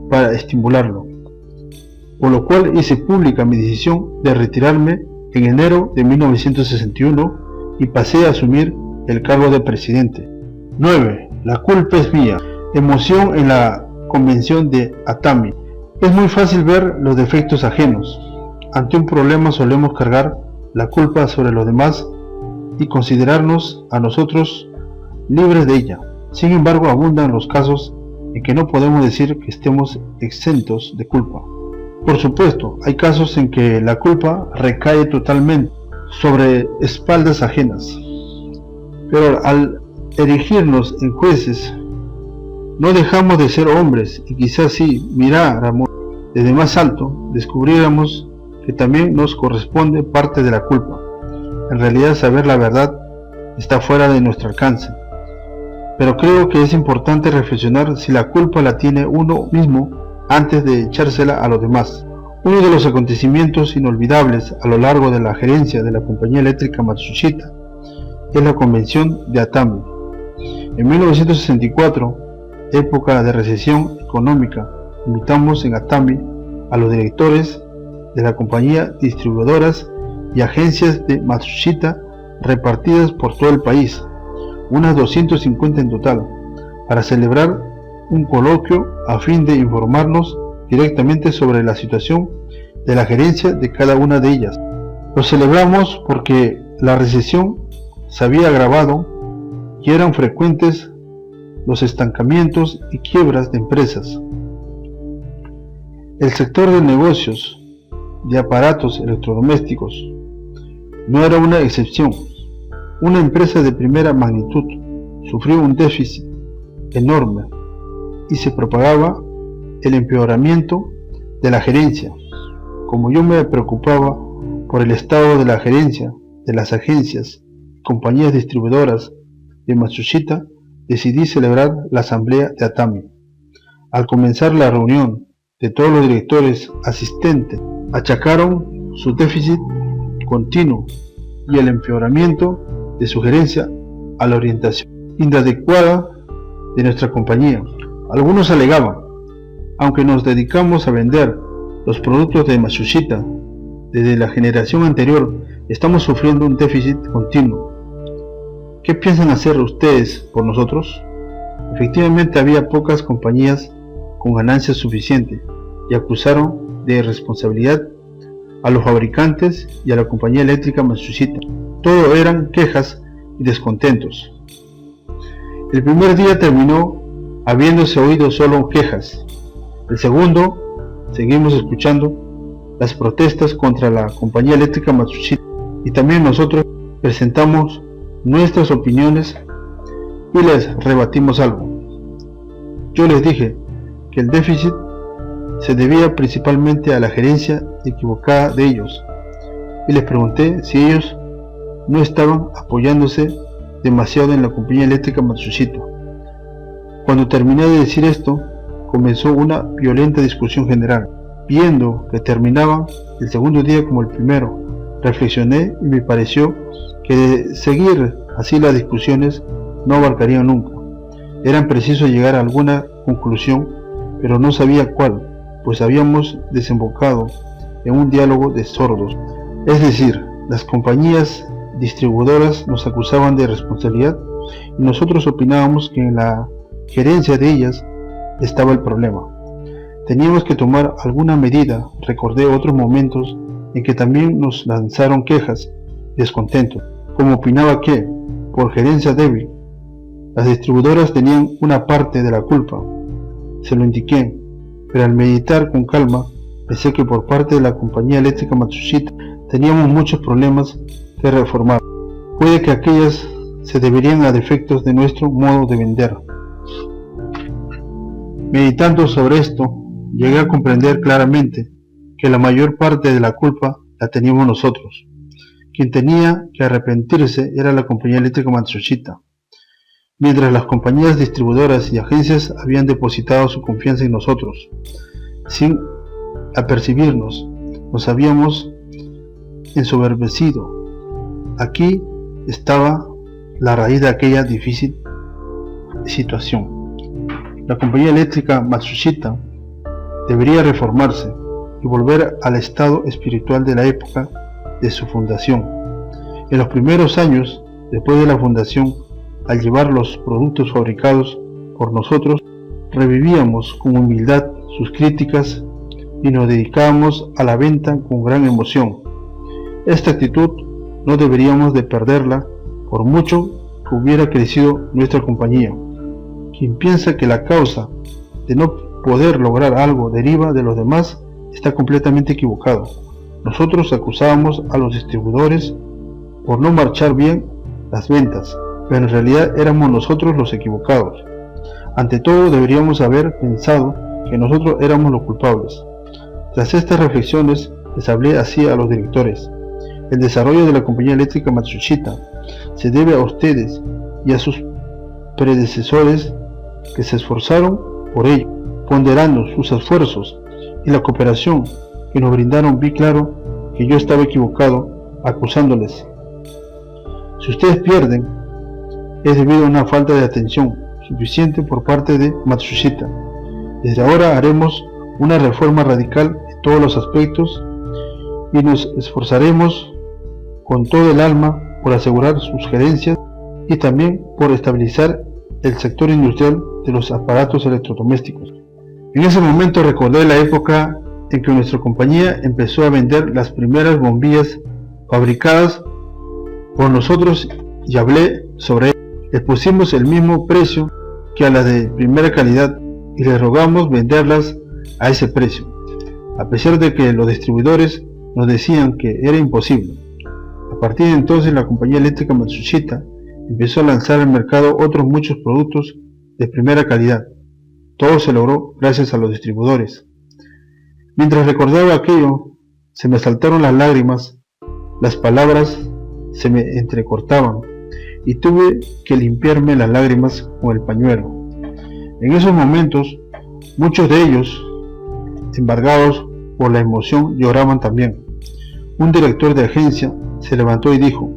para estimularlo. Por lo cual hice pública mi decisión de retirarme en enero de 1961 y pasé a asumir el cargo de presidente. 9. La culpa es mía. Emoción en la convención de Atami. Es muy fácil ver los defectos ajenos. Ante un problema solemos cargar la culpa sobre los demás y considerarnos a nosotros libres de ella. Sin embargo, abundan los casos en que no podemos decir que estemos exentos de culpa. Por supuesto, hay casos en que la culpa recae totalmente sobre espaldas ajenas. Pero al erigirnos en jueces, no dejamos de ser hombres y quizás si miráramos desde más alto, descubriéramos que también nos corresponde parte de la culpa. En realidad, saber la verdad está fuera de nuestro alcance. Pero creo que es importante reflexionar si la culpa la tiene uno mismo antes de echársela a los demás. Uno de los acontecimientos inolvidables a lo largo de la gerencia de la compañía eléctrica Matsushita es la convención de Atami. En 1964, época de recesión económica, invitamos en Atami a los directores de la compañía, distribuidoras y agencias de Matsushita repartidas por todo el país, unas 250 en total, para celebrar un coloquio a fin de informarnos directamente sobre la situación de la gerencia de cada una de ellas. Lo celebramos porque la recesión se había agravado y eran frecuentes los estancamientos y quiebras de empresas. El sector de negocios de aparatos electrodomésticos no era una excepción. Una empresa de primera magnitud sufrió un déficit enorme y se propagaba el empeoramiento de la gerencia. Como yo me preocupaba por el estado de la gerencia de las agencias y compañías distribuidoras de Matsushita, decidí celebrar la asamblea de Atami. Al comenzar la reunión de todos los directores asistentes, achacaron su déficit continuo y el empeoramiento de su gerencia a la orientación inadecuada de nuestra compañía. Algunos alegaban: aunque nos dedicamos a vender los productos de Matsushita desde la generación anterior, estamos sufriendo un déficit continuo. ¿Qué piensan hacer ustedes por nosotros? Efectivamente, había pocas compañías con ganancias suficientes y acusaron de irresponsabilidad a los fabricantes y a la compañía eléctrica Matsushita. Todo eran quejas y descontentos. El primer día terminó habiéndose oído solo quejas. El segundo, seguimos escuchando las protestas contra la compañía eléctrica Matsushita y también nosotros presentamos nuestras opiniones y les rebatimos algo. Yo les dije que el déficit se debía principalmente a la gerencia equivocada de ellos y les pregunté si ellos no estaban apoyándose demasiado en la compañía eléctrica Matsushita. Cuando terminé de decir esto, comenzó una violenta discusión general. Viendo que terminaba el segundo día como el primero, reflexioné y me pareció que de seguir así las discusiones no abarcarían nunca. Era preciso llegar a alguna conclusión, pero no sabía cuál, pues habíamos desembocado en un diálogo de sordos. Es decir, las compañías distribuidoras nos acusaban de responsabilidad y nosotros opinábamos que en la gerencia de ellas estaba el problema. Teníamos que tomar alguna medida. Recordé otros momentos en que también nos lanzaron quejas, descontentos, como opinaba que, por gerencia débil, las distribuidoras tenían una parte de la culpa. Se lo indiqué, pero al meditar con calma, pensé que por parte de la compañía eléctrica Matsushita teníamos muchos problemas que reformar. Puede que aquellas se deberían a defectos de nuestro modo de vender. Meditando sobre esto, llegué a comprender claramente que la mayor parte de la culpa la teníamos nosotros. Quien tenía que arrepentirse era la compañía eléctrica Matsushita, mientras las compañías distribuidoras y agencias habían depositado su confianza en nosotros. Sin apercibirnos, nos habíamos ensoberbecido. Aquí estaba la raíz de aquella difícil situación. La compañía eléctrica Matsushita debería reformarse y volver al estado espiritual de la época de su fundación. En los primeros años, después de la fundación, al llevar los productos fabricados por nosotros, revivíamos con humildad sus críticas y nos dedicábamos a la venta con gran emoción. Esta actitud no deberíamos de perderla por mucho que hubiera crecido nuestra compañía. Quien piensa que la causa de no poder lograr algo deriva de los demás está completamente equivocado. Nosotros acusábamos a los distribuidores por no marchar bien las ventas, pero en realidad éramos nosotros los equivocados. Ante todo, deberíamos haber pensado que nosotros éramos los culpables. Tras estas reflexiones, les hablé así a los directores. El desarrollo de la compañía eléctrica Matsushita se debe a ustedes y a sus predecesores que se esforzaron por ello, ponderando sus esfuerzos y la cooperación que nos brindaron. Vi claro que yo estaba equivocado acusándoles. Si ustedes pierden, es debido a una falta de atención suficiente por parte de Matsushita. Desde ahora haremos una reforma radical en todos los aspectos y nos esforzaremos con todo el alma por asegurar sus gerencias y también por estabilizar el sector industrial de los aparatos electrodomésticos. En ese momento recordé la época en que nuestra compañía empezó a vender las primeras bombillas fabricadas por nosotros y hablé sobre ello. Les pusimos el mismo precio que a las de primera calidad y les rogamos venderlas a ese precio, a pesar de que los distribuidores nos decían que era imposible. A partir de entonces, la compañía eléctrica Matsushita empezó a lanzar al mercado otros muchos productos de primera calidad. Todo se logró gracias a los distribuidores. Mientras recordaba aquello, se me saltaron las lágrimas, las palabras se me entrecortaban y tuve que limpiarme las lágrimas con el pañuelo. En esos momentos, muchos de ellos, embargados por la emoción, lloraban también. Un director de agencia se levantó y dijo: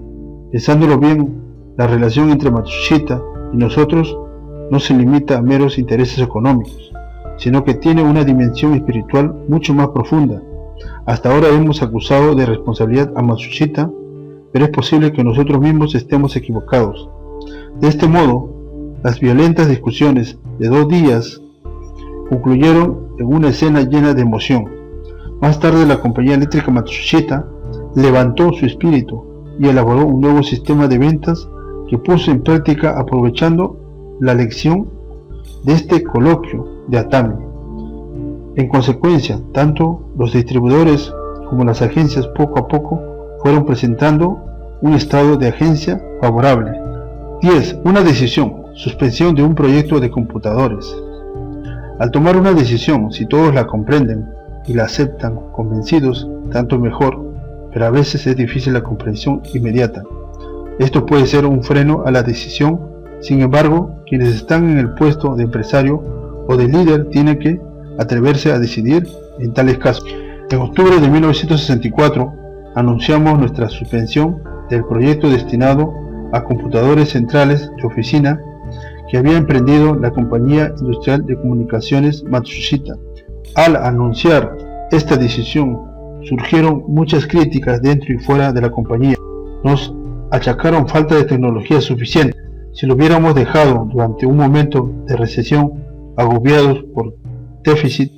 pensándolo bien, la relación entre Matsushita y nosotros no se limita a meros intereses económicos, sino que tiene una dimensión espiritual mucho más profunda. Hasta ahora hemos acusado de responsabilidad a Matsushita, pero es posible que nosotros mismos estemos equivocados. De este modo, las violentas discusiones de 2 días concluyeron en una escena llena de emoción. Más tarde, la compañía eléctrica Matsushita levantó su espíritu y elaboró un nuevo sistema de ventas que puso en práctica aprovechando la lección de este coloquio de Atami. En consecuencia, tanto los distribuidores como las agencias poco a poco fueron presentando un estado de agencia favorable. 10. Una decisión: suspensión de un proyecto de computadores. Al tomar una decisión, si todos la comprenden y la aceptan convencidos, tanto mejor, pero a veces es difícil la comprensión inmediata. Esto puede ser un freno a la decisión. Sin embargo, quienes están en el puesto de empresario o de líder tienen que atreverse a decidir en tales casos. En octubre de 1964 anunciamos nuestra suspensión del proyecto destinado a computadores centrales de oficina que había emprendido la compañía industrial de comunicaciones Matsushita. Al anunciar esta decisión, surgieron muchas críticas dentro y fuera de la compañía. Nos achacaron falta de tecnología suficiente. Si lo hubiéramos dejado durante un momento de recesión, agobiados por déficit,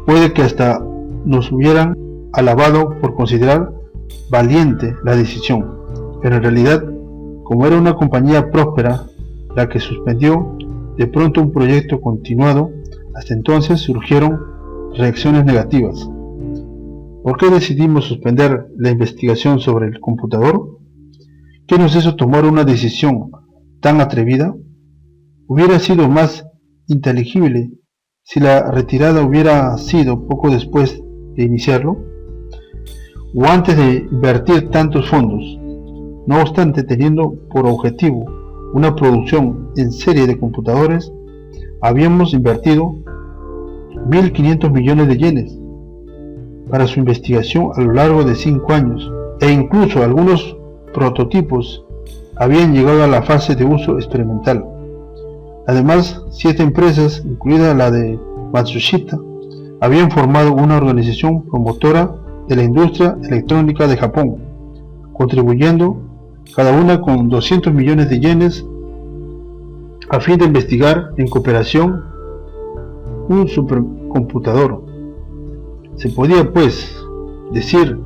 puede que hasta nos hubieran alabado por considerar valiente la decisión. Pero en realidad, como era una compañía próspera la que suspendió de pronto un proyecto continuado, hasta entonces surgieron reacciones negativas. ¿Por qué decidimos suspender la investigación sobre el computador? ¿Qué nos hizo tomar una decisión tan atrevida? Hubiera sido más inteligible si la retirada hubiera sido poco después de iniciarlo, o antes de invertir tantos fondos. No obstante, teniendo por objetivo una producción en serie de computadores, habíamos invertido 1.500 millones de yenes para su investigación a lo largo de 5 años, e incluso algunos prototipos habían llegado a la fase de uso experimental. Además, 7 empresas, incluida la de Matsushita, habían formado una organización promotora de la industria electrónica de Japón, contribuyendo cada una con 200 millones de yenes a fin de investigar en cooperación un supercomputador. Se podía, pues, decir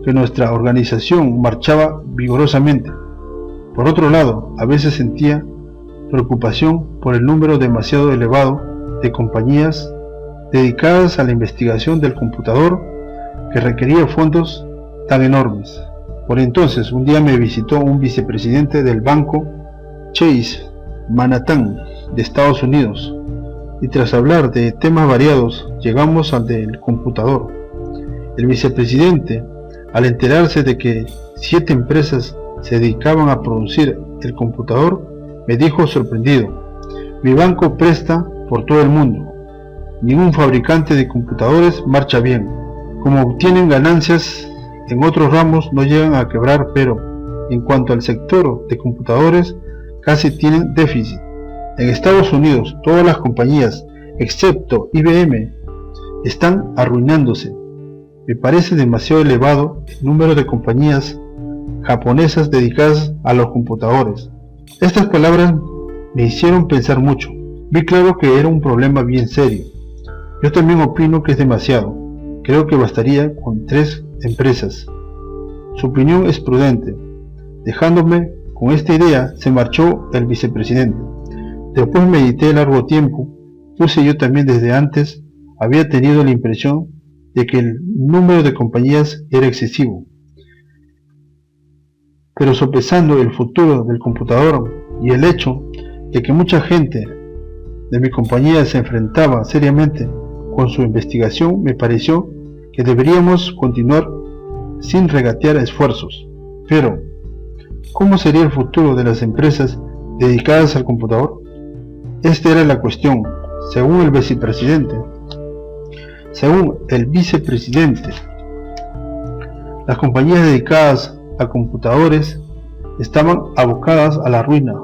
que nuestra organización marchaba vigorosamente. Por otro lado, a veces sentía preocupación por el número demasiado elevado de compañías dedicadas a la investigación del computador que requería fondos tan enormes. Por entonces, un día me visitó un vicepresidente del banco Chase Manhattan de Estados Unidos, y tras hablar de temas variados, llegamos al del computador. El vicepresidente, al enterarse de que 7 empresas se dedicaban a producir el computador, me dijo sorprendido: mi banco presta por todo el mundo, ningún fabricante de computadores marcha bien. Como obtienen ganancias en otros ramos no llegan a quebrar, pero en cuanto al sector de computadores casi tienen déficit. En Estados Unidos todas las compañías, excepto IBM, están arruinándose. Me parece demasiado elevado el número de compañías japonesas dedicadas a los computadores. Estas palabras me hicieron pensar mucho. Vi claro que era un problema bien serio. Yo también opino que es demasiado. Creo que bastaría con 3 empresas. Su opinión es prudente. Dejándome con esta idea, se marchó el vicepresidente. Después medité largo tiempo. Puse yo también desde antes había tenido la impresión de que el número de compañías era excesivo. Pero sopesando el futuro del computador y el hecho de que mucha gente de mi compañía se enfrentaba seriamente con su investigación, me pareció que deberíamos continuar sin regatear esfuerzos. Pero, ¿cómo sería el futuro de las empresas dedicadas al computador? Esta era la cuestión. Según el vicepresidente, las compañías dedicadas a computadores estaban abocadas a la ruina.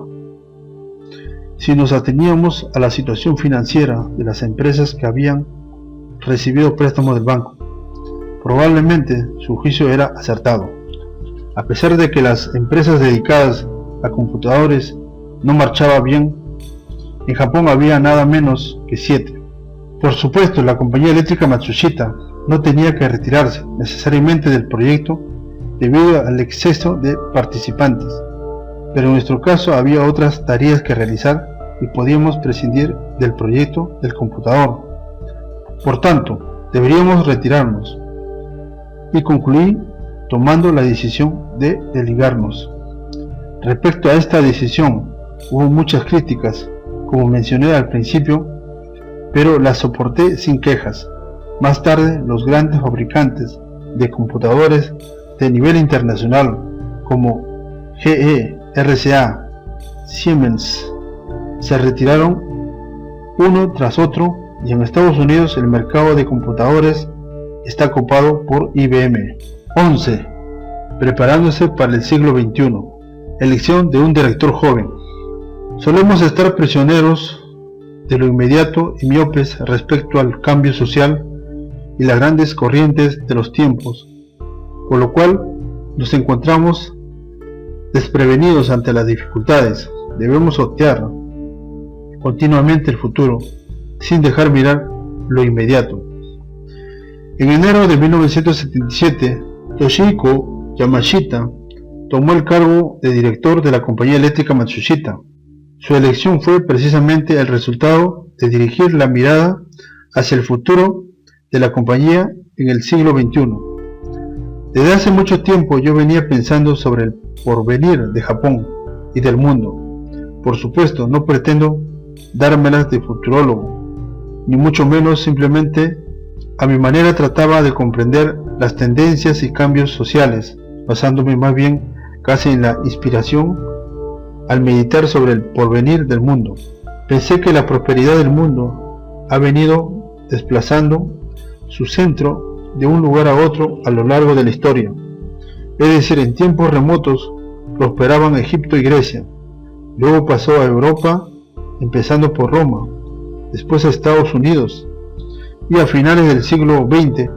Si nos ateníamos a la situación financiera de las empresas que habían recibido préstamos del banco, probablemente su juicio era acertado. A pesar de que las empresas dedicadas a computadores no marchaban bien, en Japón había nada menos que 7. Por supuesto, la compañía eléctrica Matsushita no tenía que retirarse necesariamente del proyecto debido al exceso de participantes, pero en nuestro caso había otras tareas que realizar y podíamos prescindir del proyecto del computador. Por tanto, deberíamos retirarnos, y concluí tomando la decisión de desligarnos. Respecto a esta decisión, hubo muchas críticas, como mencioné al principio, pero las soporté sin quejas. Más tarde, los grandes fabricantes de computadores de nivel internacional como GE, RCA, Siemens se retiraron uno tras otro, y en Estados Unidos el mercado de computadores está copado por IBM. 11. Preparándose para el siglo XXI. Elección de un director joven. Solemos estar prisioneros de lo inmediato y miopes respecto al cambio social y las grandes corrientes de los tiempos, por lo cual nos encontramos desprevenidos ante las dificultades. Debemos sortear continuamente el futuro sin dejar mirar lo inmediato. En enero de 1977, Toshihiko Yamashita tomó el cargo de director de la compañía eléctrica Matsushita. Su elección fue precisamente el resultado de dirigir la mirada hacia el futuro de la compañía en el siglo XXI. Desde hace mucho tiempo yo venía pensando sobre el porvenir de Japón y del mundo. Por supuesto, no pretendo dármelas de futurólogo, ni mucho menos, simplemente a mi manera trataba de comprender las tendencias y cambios sociales, basándome más bien casi en la inspiración al meditar sobre el porvenir del mundo. Pensé que la prosperidad del mundo ha venido desplazando su centro de un lugar a otro a lo largo de la historia. Es decir, en tiempos remotos prosperaban Egipto y Grecia, luego pasó a Europa, empezando por Roma, después a Estados Unidos, y a finales del siglo XX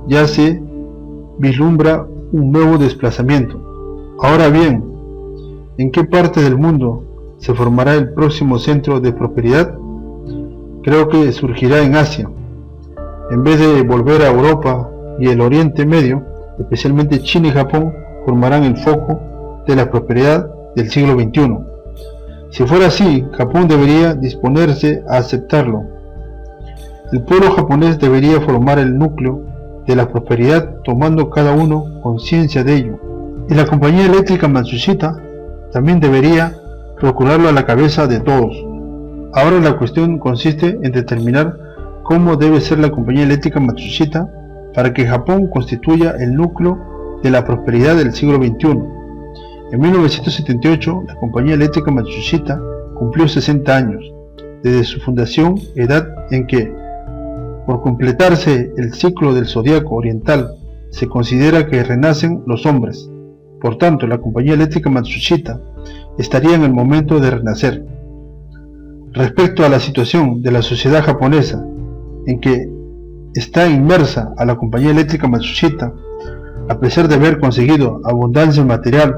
ya se vislumbra un nuevo desplazamiento. Ahora bien, ¿en qué parte del mundo se formará el próximo centro de prosperidad? Creo que surgirá en Asia. En vez de volver a Europa y el Oriente Medio, especialmente China y Japón formarán el foco de la prosperidad del siglo XXI. Si fuera así, Japón debería disponerse a aceptarlo. El pueblo japonés debería formar el núcleo de la prosperidad, tomando cada uno conciencia de ello. Y la compañía eléctrica Matsushita también debería procurarlo a la cabeza de todos. Ahora la cuestión consiste en determinar cómo debe ser la compañía eléctrica Matsushita para que Japón constituya el núcleo de la prosperidad del siglo XXI. En 1978, la compañía eléctrica Matsushita cumplió 60 años, desde su fundación, edad en que, por completarse el ciclo del zodiaco oriental, se considera que renacen los hombres. Por tanto, la compañía eléctrica Matsushita estaría en el momento de renacer. Respecto a la situación de la sociedad japonesa, en que está inmersa a la compañía eléctrica Matsushita, a pesar de haber conseguido abundancia material,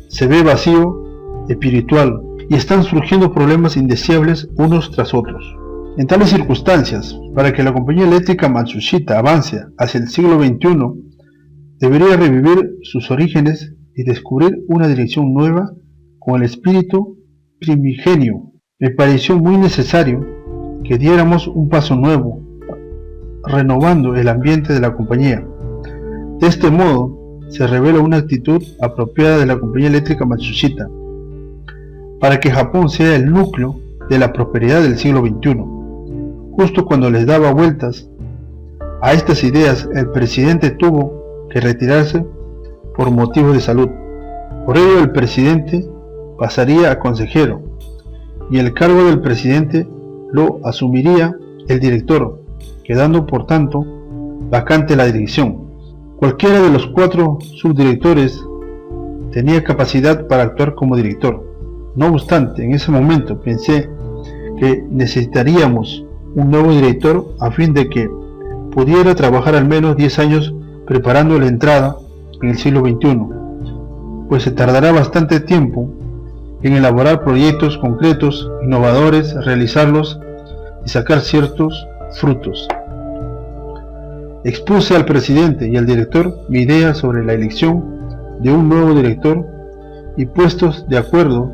se ve vacío espiritual y están surgiendo problemas indeseables unos tras otros. En tales circunstancias, para que la compañía eléctrica Matsushita avance hacia el siglo XXI, debería revivir sus orígenes y descubrir una dirección nueva con el espíritu primigenio. Me pareció muy necesario que diéramos un paso nuevo, renovando el ambiente de la compañía. De este modo, se revela una actitud apropiada de la compañía eléctrica Matsushita, para que Japón sea el núcleo de la prosperidad del siglo XXI. Justo cuando les daba vueltas a estas ideas, el presidente tuvo que retirarse por motivos de salud. Por ello, el presidente pasaría a consejero, y el cargo del presidente lo asumiría el director, quedando por tanto vacante la dirección. Cualquiera de los 4 subdirectores tenía capacidad para actuar como director. No obstante, en ese momento pensé que necesitaríamos un nuevo director a fin de que pudiera trabajar al menos 10 años preparando la entrada en el siglo XXI, pues se tardará bastante tiempo en elaborar proyectos concretos, innovadores, realizarlos y sacar ciertos frutos. Expuse al presidente y al director mi idea sobre la elección de un nuevo director y, puestos de acuerdo,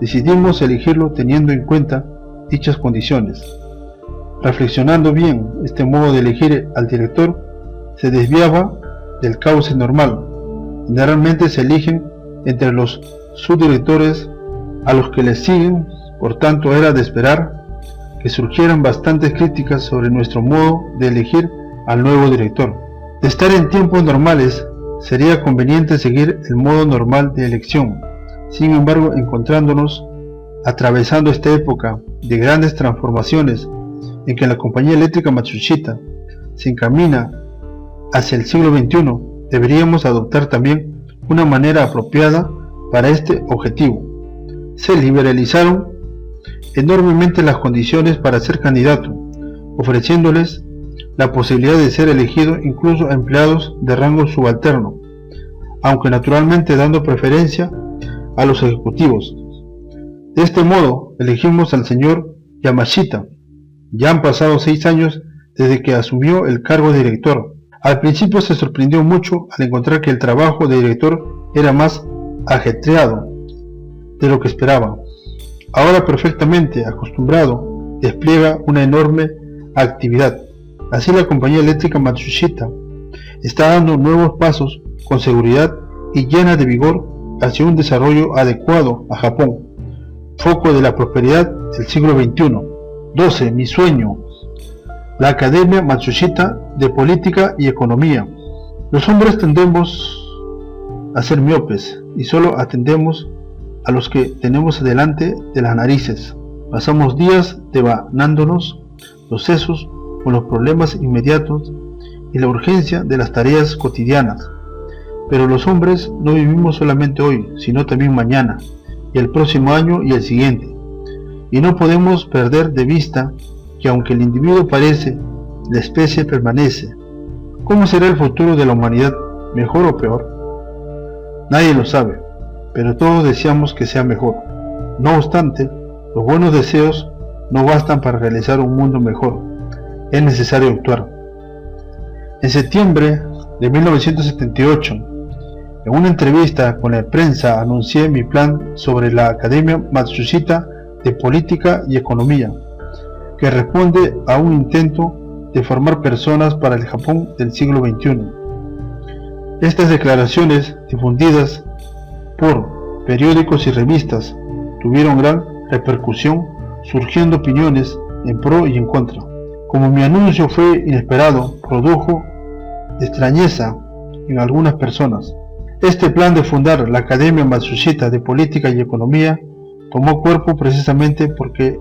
decidimos elegirlo teniendo en cuenta dichas condiciones. Reflexionando bien, este modo de elegir al director se desviaba del cauce normal. Generalmente se eligen entre los subdirectores a los que les siguen, por tanto era de esperar que surgieran bastantes críticas sobre nuestro modo de elegir al nuevo director. De estar en tiempos normales, sería conveniente seguir el modo normal de elección. Sin embargo, encontrándonos atravesando esta época de grandes transformaciones en que la compañía eléctrica Matsushita se encamina hacia el siglo XXI, deberíamos adoptar también una manera apropiada para este objetivo. Se liberalizaron enormemente las condiciones para ser candidato, ofreciéndoles la posibilidad de ser elegido incluso a empleados de rango subalterno, aunque naturalmente dando preferencia a los ejecutivos. De este modo, elegimos al señor Yamashita. Ya han pasado 6 años desde que asumió el cargo de director. Al principio se sorprendió mucho al encontrar que el trabajo de director era más ajetreado de lo que esperaba. Ahora, perfectamente acostumbrado, despliega una enorme actividad. Así, la compañía eléctrica Matsushita está dando nuevos pasos con seguridad y llena de vigor hacia un desarrollo adecuado a Japón, foco de la prosperidad del siglo XXI. 12. Mi sueño. La Academia Matsushita de Política y Economía. Los hombres tendemos a ser miopes y solo atendemos a los que tenemos delante de las narices. Pasamos días devanándonos los sesos con los problemas inmediatos y la urgencia de las tareas cotidianas. Pero los hombres no vivimos solamente hoy, sino también mañana, y el próximo año y el siguiente. Y no podemos perder de vista que aunque el individuo parece, la especie permanece. ¿Cómo será el futuro de la humanidad? ¿Mejor o peor? Nadie lo sabe, pero todos deseamos que sea mejor. No obstante, los buenos deseos no bastan para realizar un mundo mejor. Es necesario actuar. En septiembre de 1978, en una entrevista con la prensa anuncié mi plan sobre la Academia Matsushita de Política y Economía, que responde a un intento de formar personas para el Japón del siglo XXI. Estas declaraciones, difundidas por periódicos y revistas, tuvieron gran repercusión, surgiendo opiniones en pro y en contra. Como mi anuncio fue inesperado, produjo extrañeza en algunas personas. Este plan de fundar la Academia Matsushita de Política y Economía tomó cuerpo precisamente porque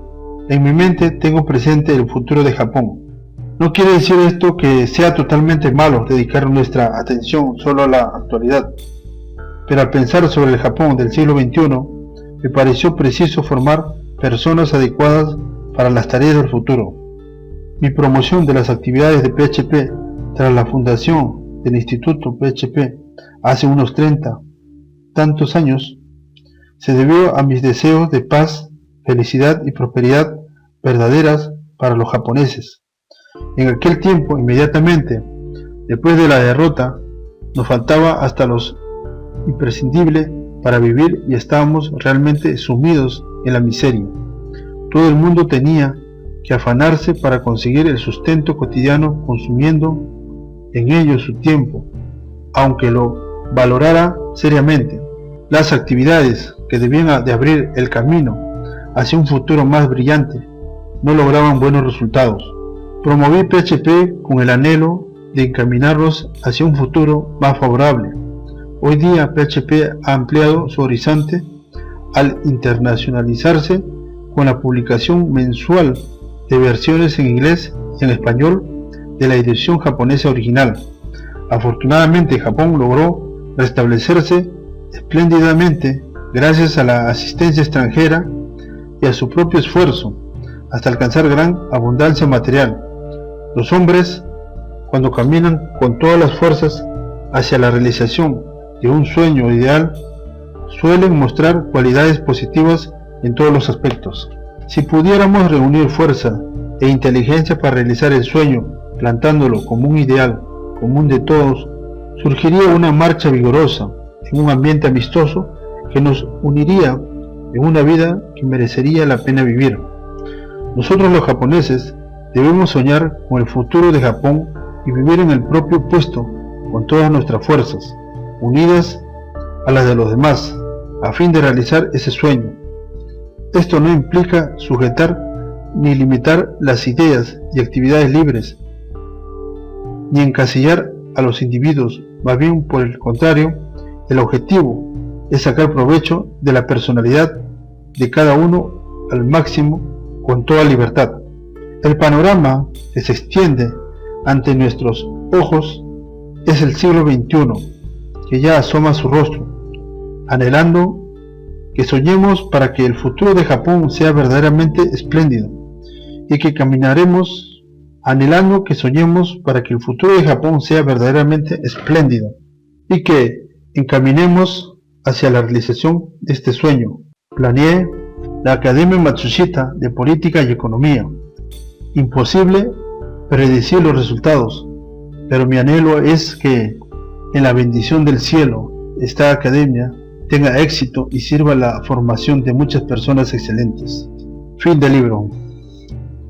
en mi mente tengo presente el futuro de Japón. No quiere decir esto que sea totalmente malo dedicar nuestra atención solo a la actualidad, pero al pensar sobre el Japón del siglo XXI, me pareció preciso formar personas adecuadas para las tareas del futuro. Mi promoción de las actividades de PHP tras la fundación del Instituto PHP hace unos 30 tantos años se debió a mis deseos de paz, felicidad y prosperidad verdaderas para los japoneses. En aquel tiempo, inmediatamente después de la derrota, nos faltaba hasta los imprescindible para vivir y estábamos realmente sumidos en la miseria. Todo el mundo tenía que afanarse para conseguir el sustento cotidiano, consumiendo en ello su tiempo, aunque lo valorara seriamente. Las actividades que debían de abrir el camino hacia un futuro más brillante no lograban buenos resultados. Promoví PHP con el anhelo de encaminarlos hacia un futuro más favorable. Hoy día PHP ha ampliado su horizonte al internacionalizarse con la publicación mensual de versiones en inglés y en español de la edición japonesa original. Afortunadamente, Japón logró restablecerse espléndidamente gracias a la asistencia extranjera y a su propio esfuerzo, hasta alcanzar gran abundancia material. Los hombres, cuando caminan con todas las fuerzas hacia la realización de un sueño ideal, suelen mostrar cualidades positivas en todos los aspectos. Si pudiéramos reunir fuerza e inteligencia para realizar el sueño, plantándolo como un ideal común de todos, surgiría una marcha vigorosa en un ambiente amistoso que nos uniría en una vida que merecería la pena vivir. Nosotros los japoneses debemos soñar con el futuro de Japón y vivir en el propio puesto con todas nuestras fuerzas, unidas a las de los demás, a fin de realizar ese sueño. Esto no implica sujetar ni limitar las ideas y actividades libres, ni encasillar a los individuos, más bien por el contrario, el objetivo es sacar provecho de la personalidad de cada uno al máximo con toda libertad. El panorama que se extiende ante nuestros ojos es el siglo XXI, que ya asoma su rostro, anhelando que soñemos para que el futuro de Japón sea verdaderamente espléndido, y que caminaremos anhelando que soñemos para que el futuro de Japón sea verdaderamente espléndido, y que encaminemos hacia la realización de este sueño. Planeé la Academia Matsushita de Política y Economía. Imposible predecir los resultados, pero mi anhelo es que, en la bendición del cielo, esta academia tenga éxito y sirva a la formación de muchas personas excelentes. Fin del libro.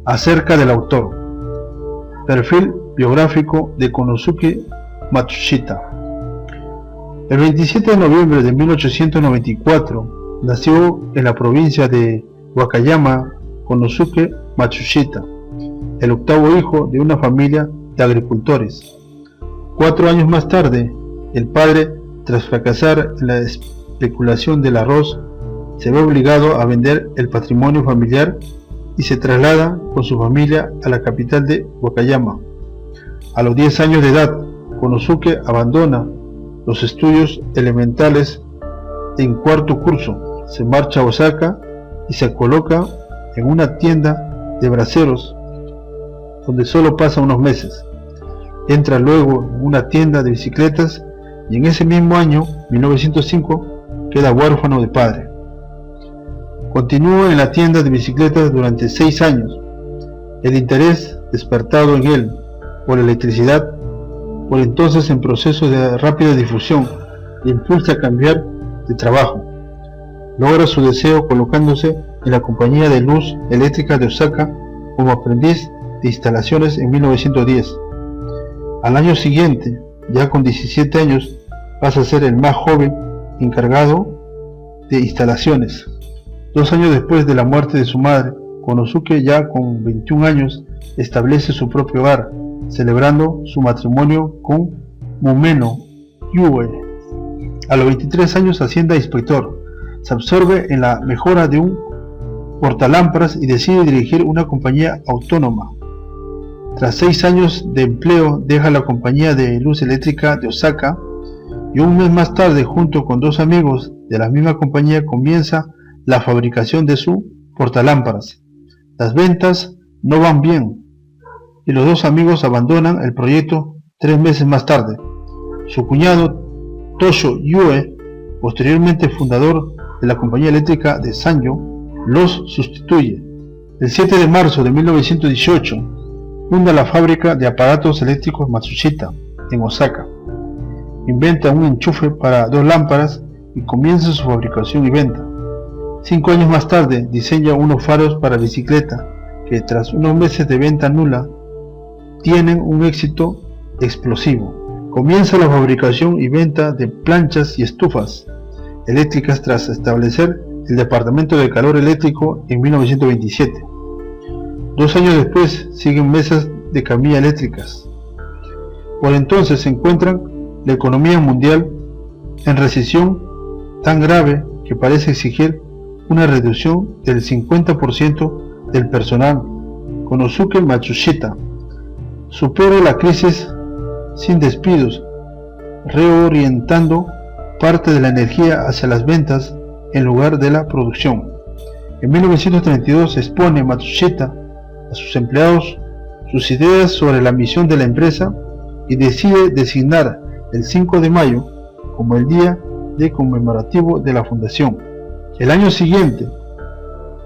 Acerca del autor. Perfil biográfico de Konosuke Matsushita. El 27 de noviembre de 1894 nació en la provincia de Wakayama Konosuke Matsushita, el octavo hijo de una familia de agricultores. 4 años más tarde, el padre, tras fracasar en la especulación del arroz, se ve obligado a vender el patrimonio familiar y se traslada con su familia a la capital de Wakayama. A los 10 años de edad, Konosuke abandona los estudios elementales en cuarto curso, se marcha a Osaka y se coloca en una tienda de braseros donde solo pasa unos meses. Entra luego en una tienda de bicicletas y en ese mismo año, 1905, queda huérfano de padre. Continúa en la tienda de bicicletas durante 6 años. El interés despertado en él por la electricidad, por entonces en proceso de rápida difusión, le impulsa a cambiar de trabajo. Logra su deseo colocándose en la compañía de luz eléctrica de Osaka como aprendiz de instalaciones en 1910. Al año siguiente, ya con 17 años, pasa a ser el más joven encargado de instalaciones. 2 años después de la muerte de su madre, Konosuke, ya con 21 años, establece su propio hogar, celebrando su matrimonio con Mumeno Yue. A los 23 años asciende a inspector, se absorbe en la mejora de un portalámparas y decide dirigir una compañía autónoma. Tras 6 años de empleo deja la compañía de luz eléctrica de Osaka y un mes más tarde, junto con 2 amigos de la misma compañía, comienza la fabricación de su portalámparas. Las ventas no van bien y los 2 amigos abandonan el proyecto 3 meses más tarde. Su cuñado Tosho Yue, posteriormente fundador de la compañía eléctrica de Sanyo, los sustituye. El 7 de marzo de 1918 funda la fábrica de aparatos eléctricos Matsushita en Osaka. Inventa un enchufe para 2 lámparas y comienza su fabricación y venta. 5 años más tarde diseña unos faros para bicicleta que, tras unos meses de venta nula, tienen un éxito explosivo. Comienza la fabricación y venta de planchas y estufas eléctricas tras establecer el departamento de calor eléctrico en 1927. 2 años después siguen mesas de camilla eléctricas. Por entonces se encuentran la economía mundial en recesión tan grave que parece exigir una reducción del 50% del personal. Konosuke Matsushita supera la crisis sin despidos, reorientando parte de la energía hacia las ventas en lugar de la producción. En 1932 expone Matsushita a sus empleados sus ideas sobre la misión de la empresa y decide designar el 5 de mayo como el día de conmemorativo de la fundación. El año siguiente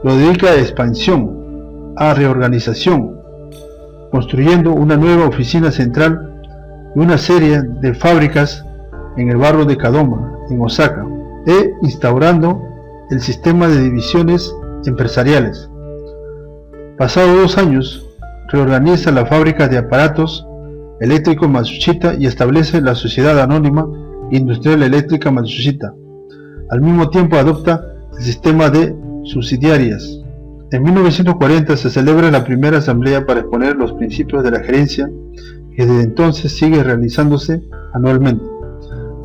lo dedica a expansión, a reorganización, construyendo una nueva oficina central y una serie de fábricas en el barrio de Kadoma, en Osaka, e instaurando el sistema de divisiones empresariales. Pasados 2 años, reorganiza la fábrica de aparatos eléctricos Matsushita y establece la Sociedad Anónima Industrial Eléctrica Matsushita. Al mismo tiempo adopta el sistema de subsidiarias. En 1940 se celebra la primera asamblea para exponer los principios de la gerencia, que desde entonces sigue realizándose anualmente.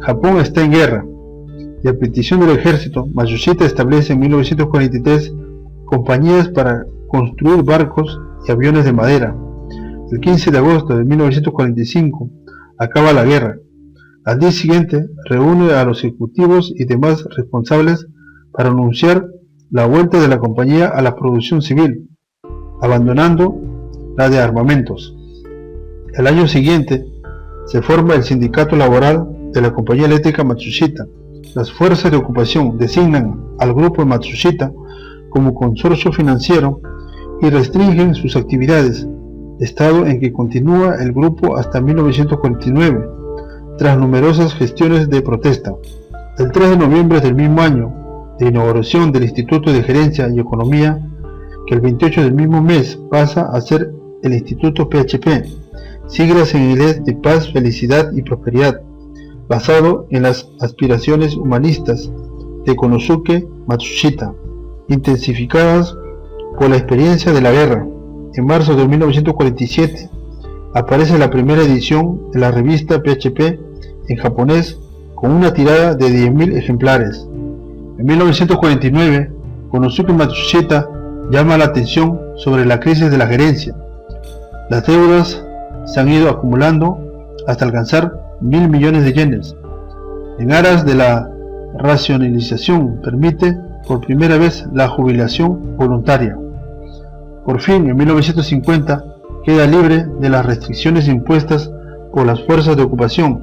Japón está en guerra y a petición del ejército, Matsushita establece en 1943 compañías para construir barcos y aviones de madera. El 15 de agosto de 1945 acaba la guerra. Al día siguiente reúne a los ejecutivos y demás responsables para anunciar la vuelta de la compañía a la producción civil, abandonando la de armamentos. El año siguiente se forma el sindicato laboral de la compañía eléctrica Matsushita. Las fuerzas de ocupación designan al grupo Matsushita como consorcio financiero y restringen sus actividades, estado en que continúa el grupo hasta 1949, tras numerosas gestiones de protesta. El 3 de noviembre del mismo año, de inauguración del Instituto de Gerencia y Economía, que el 28 del mismo mes pasa a ser el Instituto PHP, siglas en inglés de paz, felicidad y prosperidad, basado en las aspiraciones humanistas de Konosuke Matsushita, intensificadas por la experiencia de la guerra. En marzo de 1947 aparece la primera edición de la revista PHP en japonés con una tirada de 10.000 ejemplares. En 1949, Konosuke Matsushita llama la atención sobre la crisis de la gerencia. Las deudas se han ido acumulando hasta alcanzar 1.000 millones de yenes. En aras de la racionalización, permite por primera vez la jubilación voluntaria. Por fin, en 1950, queda libre de las restricciones impuestas por las fuerzas de ocupación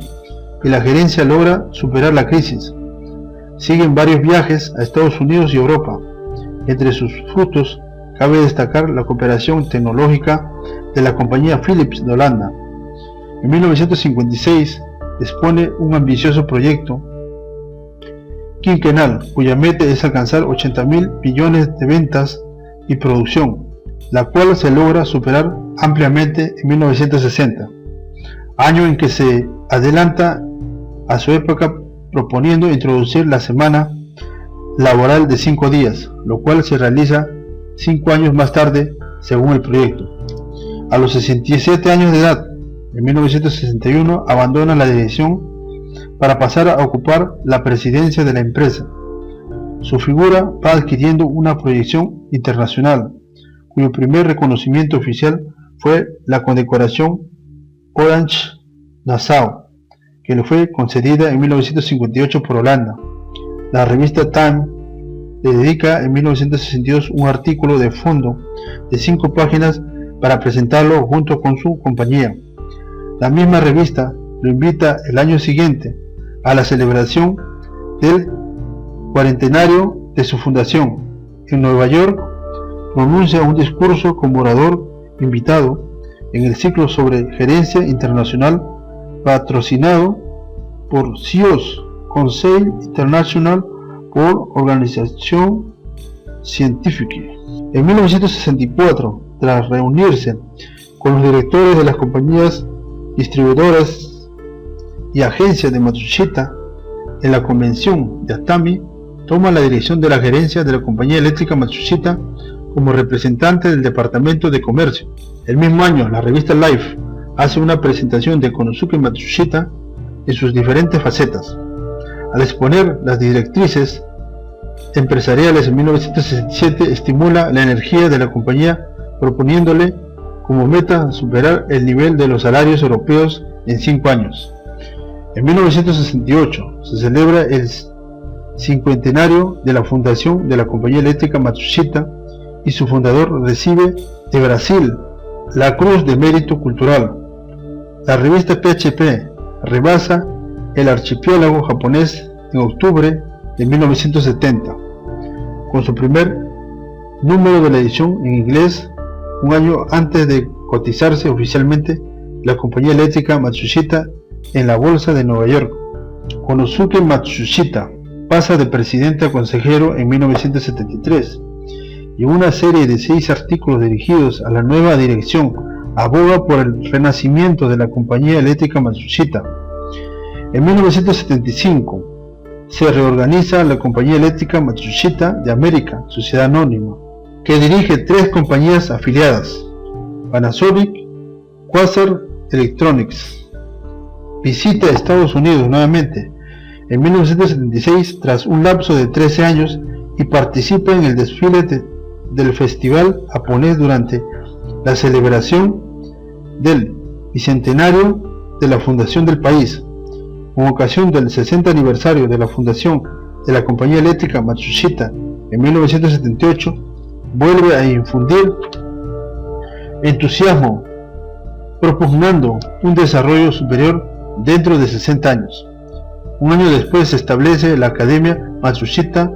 y la gerencia logra superar la crisis. Siguen varios viajes a Estados Unidos y Europa. Entre sus frutos cabe destacar la cooperación tecnológica de la compañía Philips de Holanda. En 1956 expone un ambicioso proyecto quinquenal cuya meta es alcanzar 80.000 millones de ventas y producción, la cual se logra superar ampliamente en 1960, año en que se adelanta a su época proponiendo introducir la semana laboral de 5 días, lo cual se realiza 5 años más tarde según el proyecto. A los 67 años de edad, en 1961, abandona la dirección para pasar a ocupar la presidencia de la empresa. Su figura va adquiriendo una proyección internacional, cuyo primer reconocimiento oficial fue la condecoración Orange Nassau, que le fue concedida en 1958 por Holanda. La revista Time le dedica en 1962 un artículo de fondo de 5 páginas para presentarlo junto con su compañía. La misma revista lo invita el año siguiente a la celebración del cuarentenario de su fundación. En Nueva York pronuncia un discurso como orador invitado en el ciclo sobre gerencia internacional patrocinado por CIOs, Conseil International pour Organisation Scientifique. En 1964, tras reunirse con los directores de las compañías distribuidoras y agencias de Matsushita en la convención de Atami, toma la dirección de la gerencia de la compañía eléctrica Matsushita como representante del departamento de comercio. El mismo año, la revista Life hace una presentación de Konosuke Matsushita en sus diferentes facetas. Al exponer las directrices empresariales en 1967, estimula la energía de la compañía proponiéndole como meta superar el nivel de los salarios europeos en 5 años. En 1968 se celebra el cincuentenario de la fundación de la compañía eléctrica Matsushita y su fundador recibe de Brasil la Cruz de Mérito Cultural. La revista PHP rebasa el archipiélago japonés en octubre de 1970, con su primer número de la edición en inglés. Un año antes de cotizarse oficialmente la compañía eléctrica Matsushita en la bolsa de Nueva York. Konosuke Matsushita pasa de presidente a consejero en 1973 y una serie de 6 artículos dirigidos a la nueva dirección aboga por el renacimiento de la compañía eléctrica Matsushita. En 1975 se reorganiza la compañía eléctrica Matsushita de América, sociedad anónima, que dirige 3 compañías afiliadas: Panasonic, Quasar Electronics. Visita Estados Unidos nuevamente en 1976 tras un lapso de 13 años y participa en el desfile del Festival japonés durante la celebración del bicentenario de la fundación del país. Con ocasión del 60 aniversario de la fundación de la compañía eléctrica Matsushita en 1978, vuelve a infundir entusiasmo, propugnando un desarrollo superior dentro de 60 años. Un año después se establece la Academia Matsushita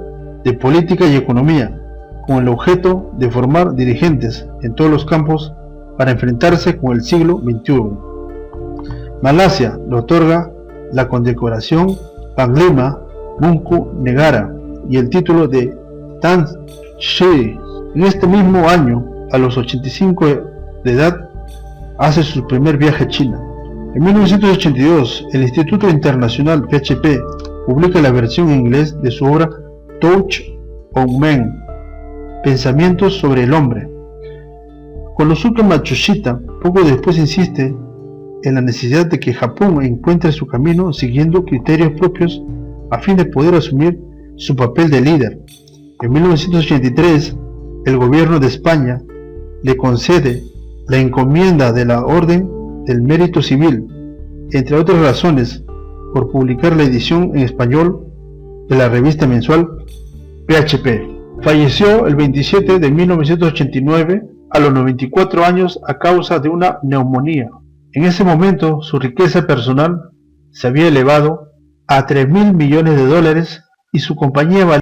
de Política y Economía, con el objeto de formar dirigentes en todos los campos para enfrentarse con el siglo XXI. Malasia le otorga la condecoración Panglima Munku Negara y el título de Tan Shi. En este mismo año, a los 85 de edad, hace su primer viaje a China. En 1982, el Instituto Internacional PHP publica la versión en inglés de su obra Touch on Man, Pensamientos sobre el hombre. Konosuke Matsushita poco después insiste en la necesidad de que Japón encuentre su camino siguiendo criterios propios a fin de poder asumir su papel de líder. En 1983, el gobierno de España le concede la encomienda de la Orden del Mérito Civil, entre otras razones, por publicar la edición en español de la revista mensual PHP. Falleció el 27 de 1989 a los 94 años a causa de una neumonía. En ese momento su riqueza personal se había elevado a $3.000 millones y su compañía valía